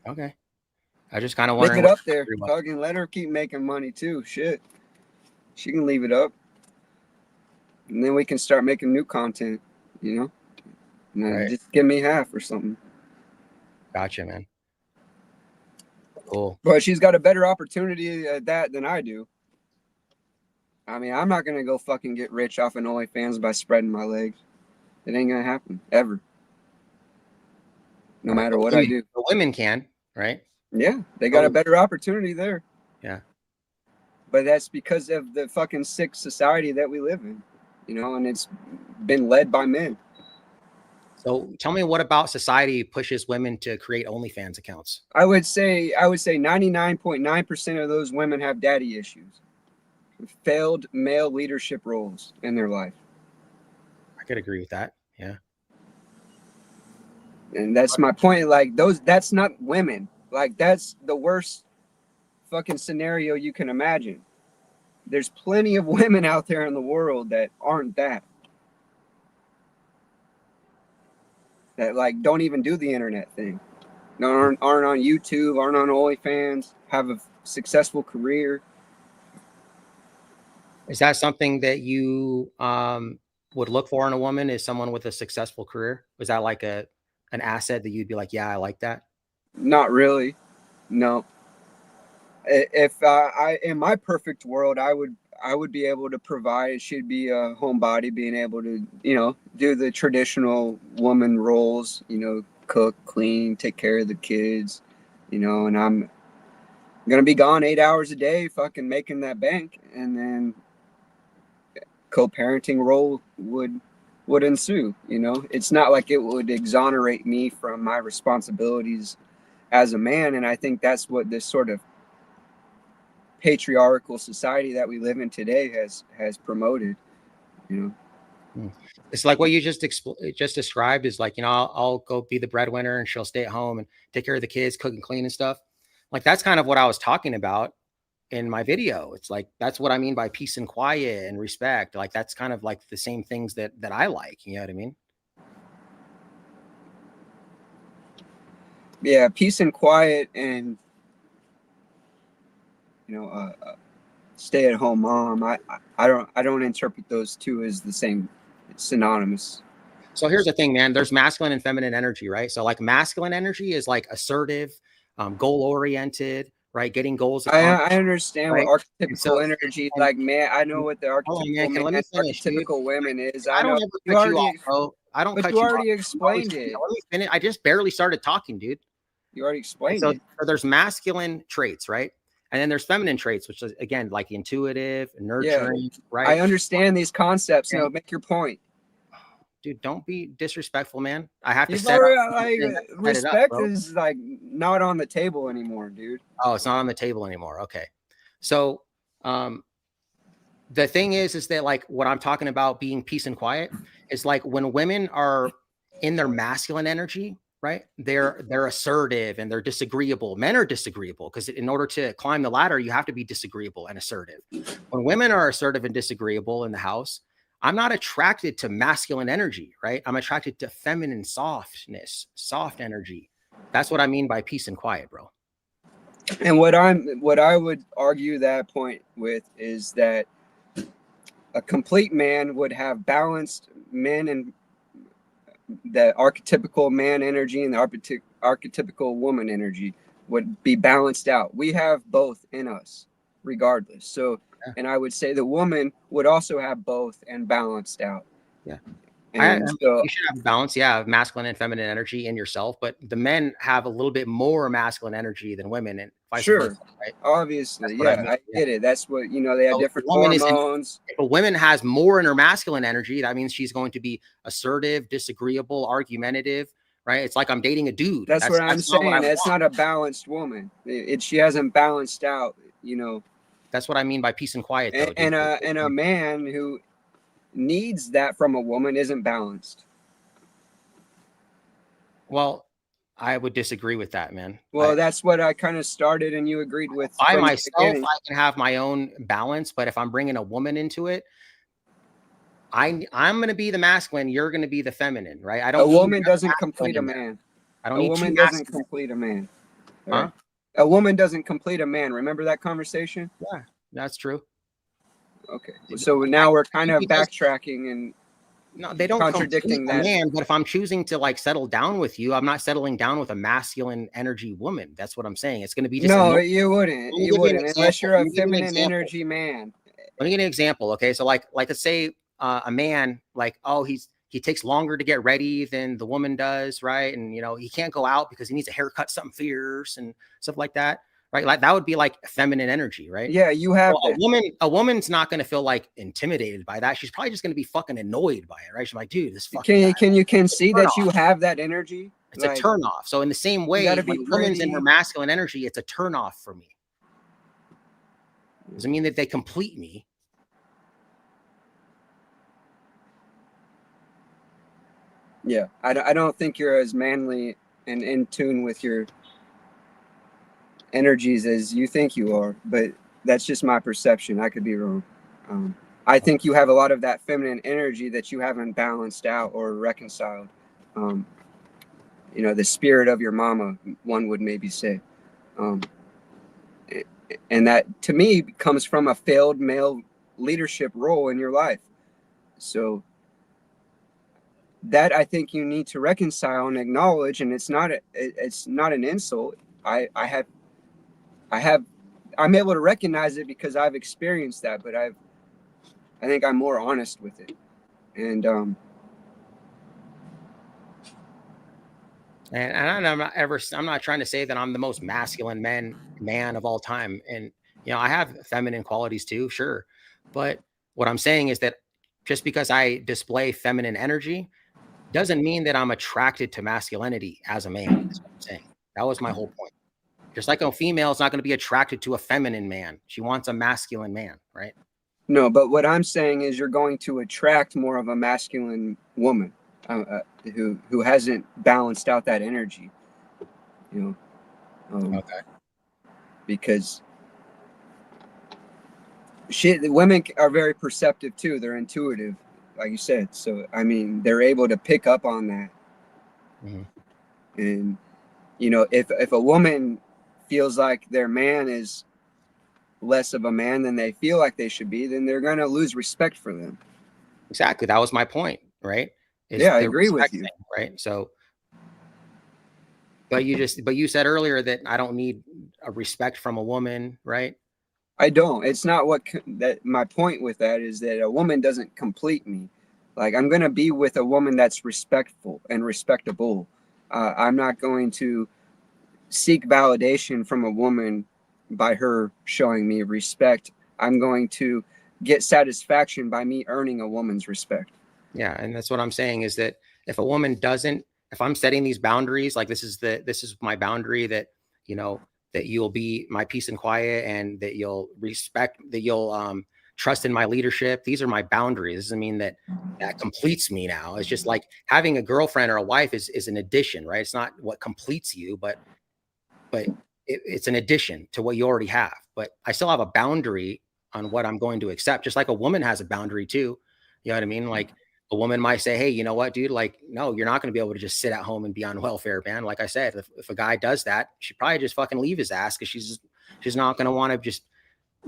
Okay, I just kind of wondering. Make it up there. Fucking let her keep making money too. Shit. She can leave it up, and then we can start making new content, you know. And then just give me half or something. Gotcha, man. Cool. But she's got a better opportunity at that than I do. I mean, I'm not gonna go fucking get rich off an OnlyFans by spreading my legs. It ain't gonna happen ever. No matter what I do. The women can, right? Yeah, they got a better opportunity there. Yeah. But that's because of the fucking sick society that we live in, you know, and it's been led by men. So tell me, what about society pushes women to create OnlyFans accounts? I would say 99.9% of those women have daddy issues, failed male leadership roles in their life. I could agree with that. Yeah. And that's my point. Like, that's not women. Like, that's the worst fucking scenario you can imagine. There's plenty of women out there in the world that aren't that like don't even do the internet thing, aren't on YouTube, aren't on OnlyFans, have a successful career. Is that something that you would look for in a woman, is someone with a successful career? Was that like an asset that you'd be like, yeah, I like that? Not really, no. If I in my perfect world, I would be able to provide. She'd be a homebody, being able to, you know, do the traditional woman roles, you know, cook, clean, take care of the kids, you know, and I'm gonna be gone 8 hours a day, fucking making that bank, and then co-parenting role would ensue. You know, it's not like it would exonerate me from my responsibilities as a man, and I think that's what this sort of patriarchal society that we live in today has promoted, you know. It's like what you just described is like, I'll go be the breadwinner and she'll stay at home and take care of the kids, cook and clean and stuff. Like, that's kind of what I was talking about in my video. It's like, that's what I mean by peace and quiet and respect. Like, that's kind of like the same things that I like, you know what I mean? Yeah, peace and quiet, and stay at home mom. I don't interpret those two as the same, synonymous. So here's the thing, man. There's masculine and feminine energy, right? So like masculine energy is like assertive, goal oriented, right? Getting goals accomplished. I understand Right. what archetypical energy, like man. I know what the archetypical man, let me finish, archetypical dude. women is. I I don't know ever you cut you already, off, bro. I don't but cut you you off. already explained it. Let me finish. I just barely started talking, dude. You already explained So it. there's masculine traits, right? And then there's feminine traits, which is again like intuitive, nurturing, right? I understand these concepts. Okay. Make your point. Dude, don't be disrespectful, man. I have to You've set already, up. like, respect is like not on the table anymore, dude. Oh, it's not on the table anymore. Okay. So the thing is that like what I'm talking about being peace and quiet is like when women are in their masculine energy, right? They're assertive and they're disagreeable. Men are disagreeable because in order to climb the ladder, you have to be disagreeable and assertive. When women are assertive and disagreeable in the house, I'm not attracted to masculine energy, right? I'm attracted to feminine softness, soft energy. That's what I mean by peace and quiet, bro. And what I would argue that point with is that a complete man would have balanced men and the archetypical man energy and the archetypical woman energy would be balanced out. We have both in us, regardless. So, yeah. And I would say the woman would also have both and balanced out. Yeah. And so you should have a balance, yeah, of masculine and feminine energy in yourself, but the men have a little bit more masculine energy than women, and vice versa, right? Obviously, I get it. That's what they have different hormones. If a woman has more in her masculine energy, that means she's going to be assertive, disagreeable, argumentative, right? It's like I'm dating a dude. That's what I'm saying. That's not a balanced woman. She hasn't balanced out. That's what I mean by peace and quiet, though. And a man who needs that from a woman isn't balanced. Well, I would disagree with that, man. Well, that's what I kind of started and you agreed with. By myself, I can have my own balance, but if I'm bringing a woman into it, I'm going to be the masculine. You're going to be the feminine, right? A woman doesn't complete a man. A woman doesn't complete a man. Huh? A woman doesn't complete a man. Remember that conversation? Yeah, that's true. Okay, so now we're kind of backtracking and they don't contradicting that. Man, but if I'm choosing to like settle down with you, I'm not settling down with a masculine energy woman. That's what I'm saying. It's going to be just you wouldn't. You wouldn't unless you're a feminine energy man. Let me give you an example. Okay, so like let's say a man like he takes longer to get ready than the woman does, right? And he can't go out because he needs a haircut, something fierce and stuff like that. Right, like that would be like feminine energy, right? Yeah, you have a woman's not going to feel like intimidated by that. She's probably just going to be fucking annoyed by it, right? She's like, dude, this fucking. Can you see that you have that energy? It's a turn off. So in the same way, when a woman's in her masculine energy, it's a turn off for me. Doesn't mean that they complete me. Yeah, I don't think you're as manly and in tune with your energies as you think you are, but that's just my perception. I could be wrong. I think you have a lot of that feminine energy that you haven't balanced out or reconciled. The spirit of your mama, one would maybe say. And that to me comes from a failed male leadership role in your life. So that I think you need to reconcile and acknowledge, and it's not an insult. I'm able to recognize it because I've experienced that, but I think I'm more honest with it. And I'm not trying to say that I'm the most masculine man of all time. And, I have feminine qualities too, sure. But what I'm saying is that just because I display feminine energy doesn't mean that I'm attracted to masculinity as a man. That's what I'm saying. That was my whole point. Just like a female is not going to be attracted to a feminine man. She wants a masculine man, right? No, but what I'm saying is you're going to attract more of a masculine woman who hasn't balanced out that energy, you know, Okay. because women are very perceptive too. They're intuitive, like you said. So I mean, they're able to pick up on that. Mm-hmm. And you know, if a woman feels like their man is less of a man than they feel like they should be, then they're going to lose respect for them. Exactly. That was my point, right? Is Yeah, I the agree with respect you. thing, right? So, but you said earlier that I don't need a respect from a woman, right? I don't. It's not what that my point with that is that a woman doesn't complete me. Like I'm going to be with a woman that's respectful and respectable. I'm not going to seek validation from a woman by her showing me respect. I'm going to get satisfaction by me earning a woman's respect. Yeah, and that's what I'm saying is that if a woman doesn't, if I'm setting these boundaries, like this is my boundary that, you know, that you'll be my peace and quiet and that you'll respect, that you'll trust in my leadership. These are my boundaries. This doesn't mean that that completes me now. It's just like having a girlfriend or a wife is an addition, right? It's not what completes you, but it's an addition to what you already have. But I still have a boundary on what I'm going to accept, just like a woman has a boundary too. You know what I mean? Like a woman might say, hey, you know what, dude? Like, no, you're not going to be able to just sit at home and be on welfare, man. Like I said, if a guy does that, she probably just fucking leave his ass because she's not going to want to just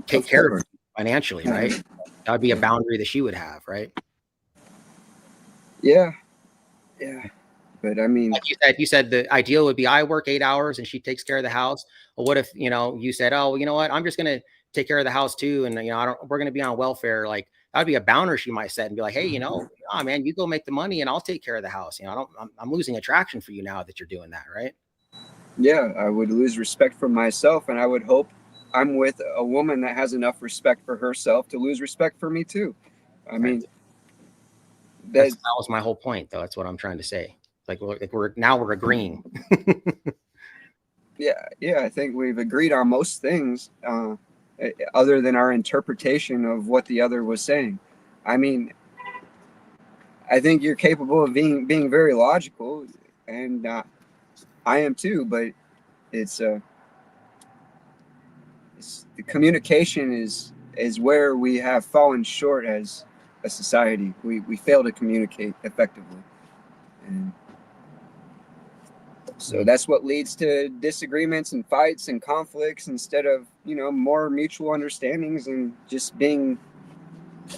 take care of him financially, right? That would be a boundary that she would have, right? Yeah, yeah. But I mean, Like you said the ideal would be I work 8 hours and she takes care of the house. Well, what if, you know, you said, oh, well, you know what, I'm just going to take care of the house too. And, you know, we're going to be on welfare. Like that'd be a boundary she might set and be like, hey, you know, oh man, you go make the money and I'll take care of the house. You know, I'm losing attraction for you now that you're doing that. Right. yeah, I would lose respect for myself, and I would hope I'm with a woman that has enough respect for herself to lose respect for me too. I Right. mean, that That was my whole point though. That's what I'm trying to say. Like we're agreeing. yeah, I think we've agreed on most things, other than our interpretation of what the other was saying. I mean, I think you're capable of being very logical, and I am too. But it's the communication is where we have fallen short as a society. We fail to communicate effectively, and so that's what leads to disagreements and fights and conflicts instead of, you know, more mutual understandings and just being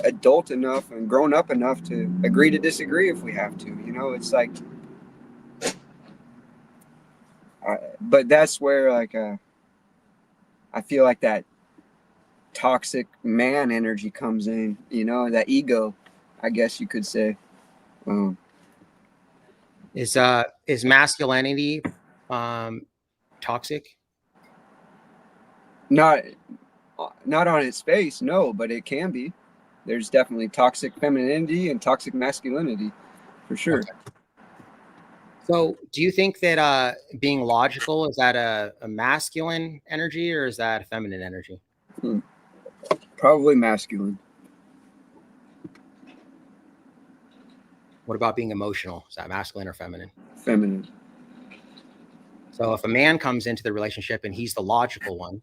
adult enough and grown up enough to agree to disagree if we have to. You know, it's like, but that's where like I feel like that toxic man energy comes in. You know, that ego, I guess you could say. Um, Is masculinity toxic? not not on its face, no, but it can be. There's definitely toxic femininity and toxic masculinity, for sure. Okay. So do you think that being logical, is that a masculine energy or is that a feminine energy? Hmm. Probably masculine. What about being emotional? Is that masculine or feminine? Feminine. So if a man comes into the relationship and he's the logical one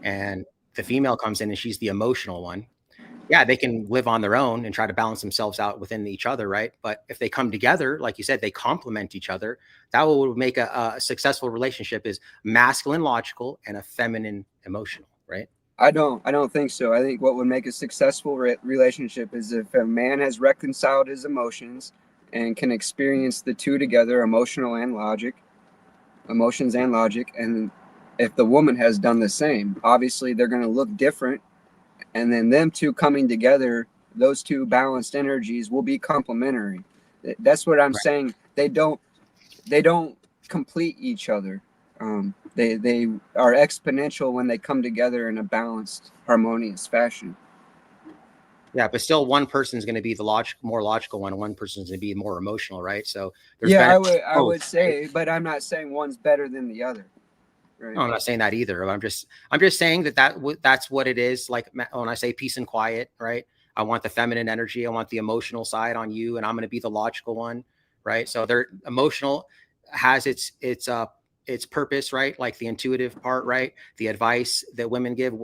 and the female comes in and she's the emotional one, yeah, they can live on their own and try to balance themselves out within each other, right? But if they come together, like you said, they complement each other. That will make a successful relationship is masculine logical and a feminine emotional, right? I don't think so. I think what would make a successful relationship is if a man has reconciled his emotions and can experience the two together, emotions and logic, and if the woman has done the same. Obviously, they're going to look different, and then them two coming together, those two balanced energies will be complementary. That's what I'm Right. saying. They don't complete each other. They are exponential when they come together in a balanced, harmonious fashion. Yeah, but still one person's going to be the more logical one, and one person's going to be more emotional, right? So there's Yeah, benefits I both, would right? say, but I'm not saying one's better than the other. Right. No, I'm not saying that either. I'm just saying that's what it is. Like when I say peace and quiet, right? I want the feminine energy. I want the emotional side on you, and I'm going to be the logical one, right? So they're emotional has its purpose, right? Like the intuitive part, right? The advice that women give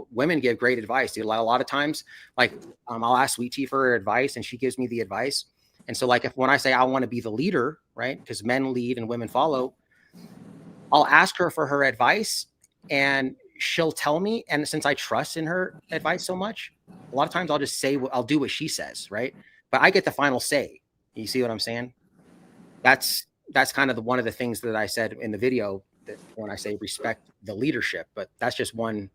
great advice, dude. A lot of times, like I'll ask Sweet Tea for her advice, and she gives me the advice. And so, like, when I say I want to be the leader, right? Because men lead and women follow, I'll ask her for her advice and she'll tell me. And since I trust in her advice so much, a lot of times I'll just say, I'll do what she says. Right. But I get the final say. You see what I'm saying? That's kind of one of the things that I said in the video, that when I say respect the leadership, but that's just one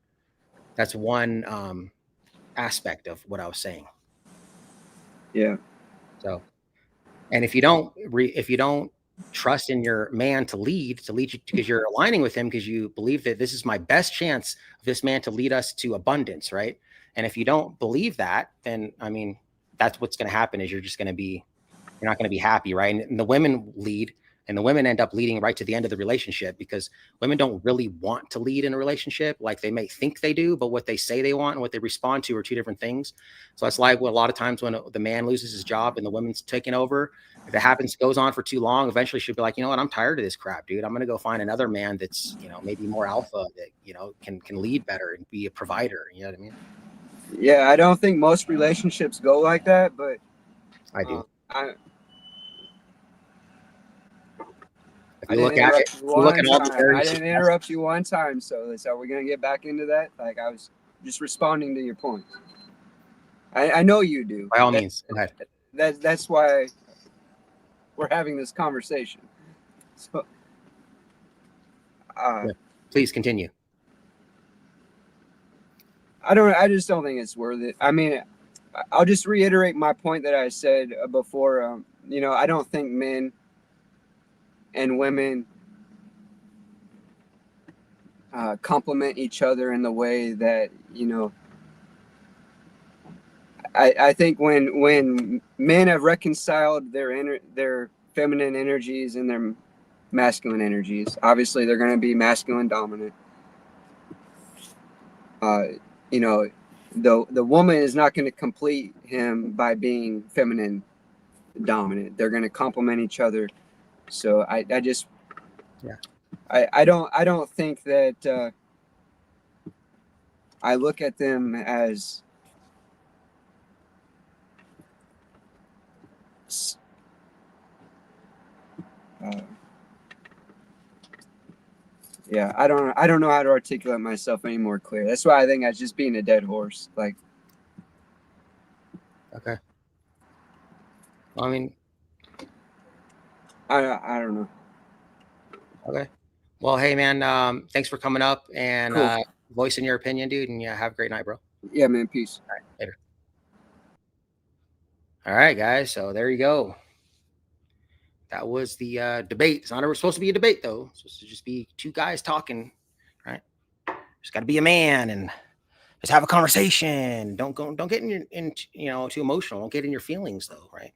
aspect of what I was saying. Yeah. So, and if you don't trust in your man to lead you, because you're aligning with him because you believe that this is my best chance of this man to lead us to abundance, right? And if you don't believe that, then I mean, that's what's going to happen is you're not going to be happy, right? And the women lead, and the women end up leading right to the end of the relationship, because women don't really want to lead in a relationship. Like they may think they do, but what they say they want and what they respond to are two different things. So that's like a lot of times when the man loses his job and the woman's taking over, if it goes on for too long, eventually she'll be like, you know what, I'm tired of this crap, dude. I'm going to go find another man that's, maybe more alpha, that, can lead better and be a provider. You know what I mean? Yeah. I don't think most relationships go like that, but I do. I didn't interrupt you one time, so we're gonna get back into that. Like I was just responding to your point. I know you do. By all means, go ahead. That's why we're having this conversation. So, please continue. I just don't think it's worth it. I mean, I'll just reiterate my point that I said before. I don't think men and women complement each other in the way that I think when men have reconciled their feminine energies and their masculine energies, obviously they're going to be masculine dominant. The woman is not going to complete him by being feminine dominant. They're going to complement each other. So I don't think that I look at them as I don't know how to articulate myself any more clear. That's why I think I was just being a dead horse. Like, okay. Well, I mean, I don't know. Okay. Well, hey man, thanks for coming up and Cool. Voicing your opinion, dude. And yeah, have a great night, bro. Yeah, man. Peace. All right, later. All right, guys. So there you go. That was the debate. It's not ever supposed to be a debate, though. It's supposed to just be two guys talking, right? Just got to be a man and just have a conversation. Don't get too emotional. Don't get in your feelings, though, right?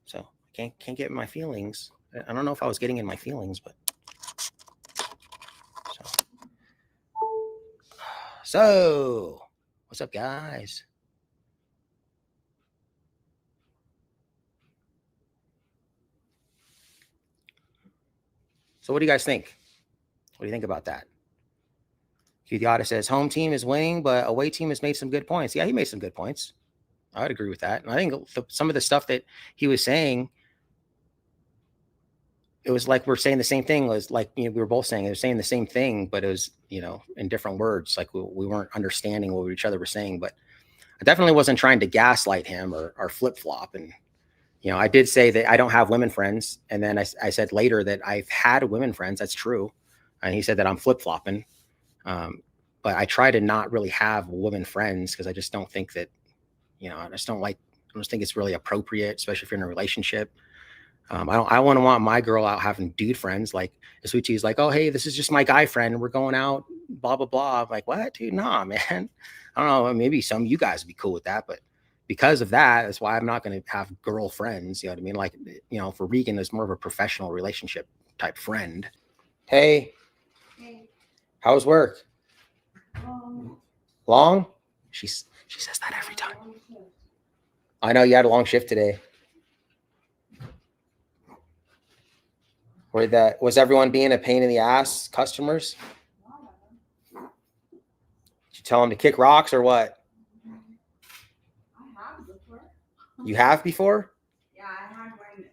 So I can't get in my feelings. I don't know if I was getting in my feelings, but so what's up, guys? So what do you guys think? What do you think about that? Kudiotta says home team is winning, but away team has made some good points. Yeah, he made some good points. I would agree with that. And I think some of the stuff that he was saying, it was like we're saying the same thing. It was like, we were both saying, it was saying the same thing, but it was, in different words. Like we weren't understanding what each other were saying. But I definitely wasn't trying to gaslight him or flip flop. And I did say that I don't have women friends. And then I said later that I've had women friends. That's true. And he said that I'm flip flopping. But I try to not really have women friends because I just don't think that, I just think it's really appropriate, especially if you're in a relationship. I wouldn't want my girl out having dude friends. Like Sweet Tea is like, oh, hey, this is just my guy friend. We're going out, blah, blah, blah. I'm like, what, dude? Nah, man. I don't know. Maybe some of you guys would be cool with that. But because of that, that's why I'm not going to have girl friends. You know what I mean? Like, for Regan, it's more of a professional relationship type friend. Hey. How was work? Long? She says that every time. I know you had a long shift today. Was everyone being a pain in the ass, customers? Did you tell them to kick rocks or what? I have before. You have before? Yeah, I had one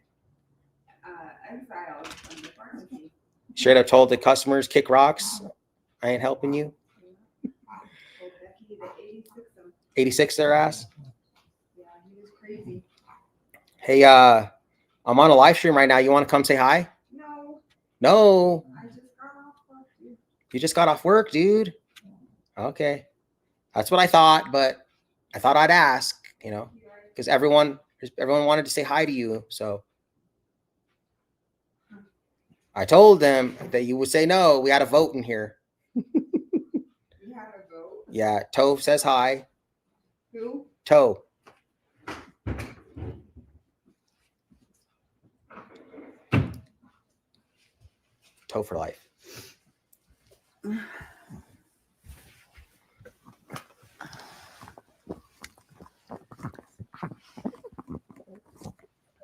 exiled from the pharmacy. Straight up told the customers, kick rocks. I ain't helping you. Told Becky the 86 them. 86 their ass. Yeah, he was crazy. Hey, I'm on a live stream right now. You want to come say hi? No, No. I just got off work, dude. You just got off work, dude. Okay. That's what I thought, but I thought I'd ask, because everyone wanted to say hi to you. So I told them that you would say no. We had a vote in here. You had a vote? Yeah. Tove says hi. Who? Toe. Toe for life.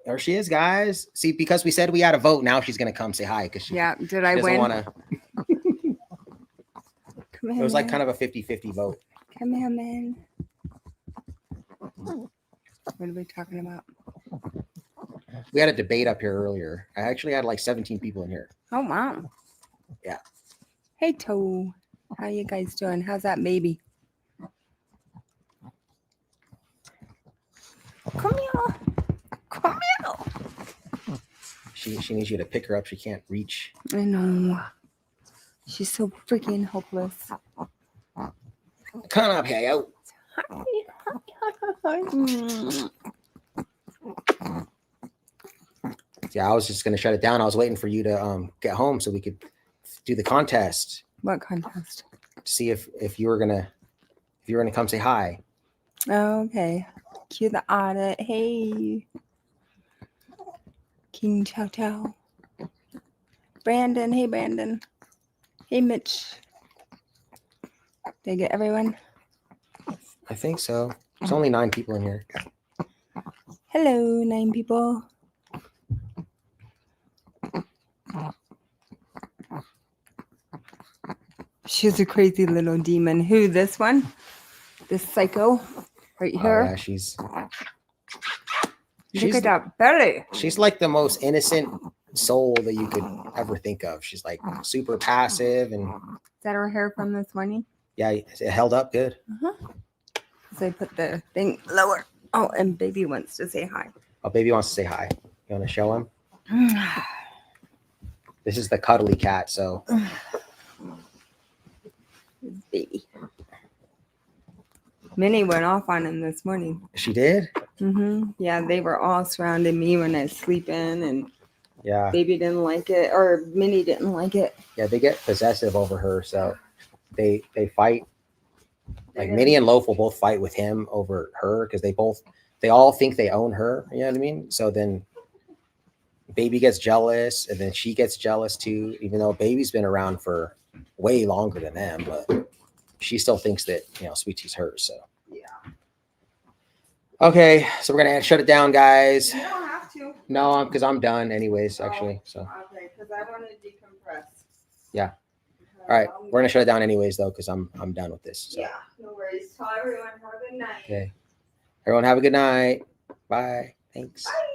There she is, guys. See, because we said we had a vote, now she's gonna come say hi because she Did I win? Wanna... Come here, it was like man. kind of a 50-50 vote. Come here, man. What are we talking about? We had a debate up here earlier. I actually had like 17 people in here. Oh, wow. Yeah. Hey, Toe. How you guys doing? How's that baby? Come here. Come here. She needs you to pick her up. She can't reach. I know. She's so freaking helpless. Come up here, yo. Yeah, I was just gonna shut it down. I was waiting for you to get home so we could do the contest. What contest? See if you were gonna come say hi. Oh, okay. Cue the audit. Hey. King Chow Chow. Brandon. Hey, Brandon. Hey, Mitch. Did I get everyone? I think so. There's only 9 people in here. Hello, 9 people. She's a crazy little demon. Who, this one? This psycho? Right here? Oh, yeah, she's Look at that belly. She's like the most innocent soul that you could ever think of. She's like super passive and... Is that her hair from this morning? Yeah, it held up good. So I put the thing lower. Oh, and baby wants to say hi. Oh, baby wants to say hi. You want to show him? This is the cuddly cat, so... Baby. Minnie went off on him this morning. She did? Yeah, they were all surrounding me when I was sleeping, and yeah, baby didn't like it, or Minnie didn't like it. Yeah, they get possessive over her, so they fight. Like Minnie and Loaf will both fight with him over her because they all think they own her. You know what I mean? So then baby gets jealous, and then she gets jealous too, even though baby's been around for way longer than them, but she still thinks that, Sweet Tea's hers. So yeah. Okay, so we're gonna shut it down, guys. You don't have to. No, because I'm done anyways, actually. So okay, because I want to decompress. Yeah. All right, we're gonna shut it down anyways, though, because I'm done with this. So. Yeah, no worries. Tell everyone have a good night. Okay. Everyone have a good night. Bye. Thanks. Bye.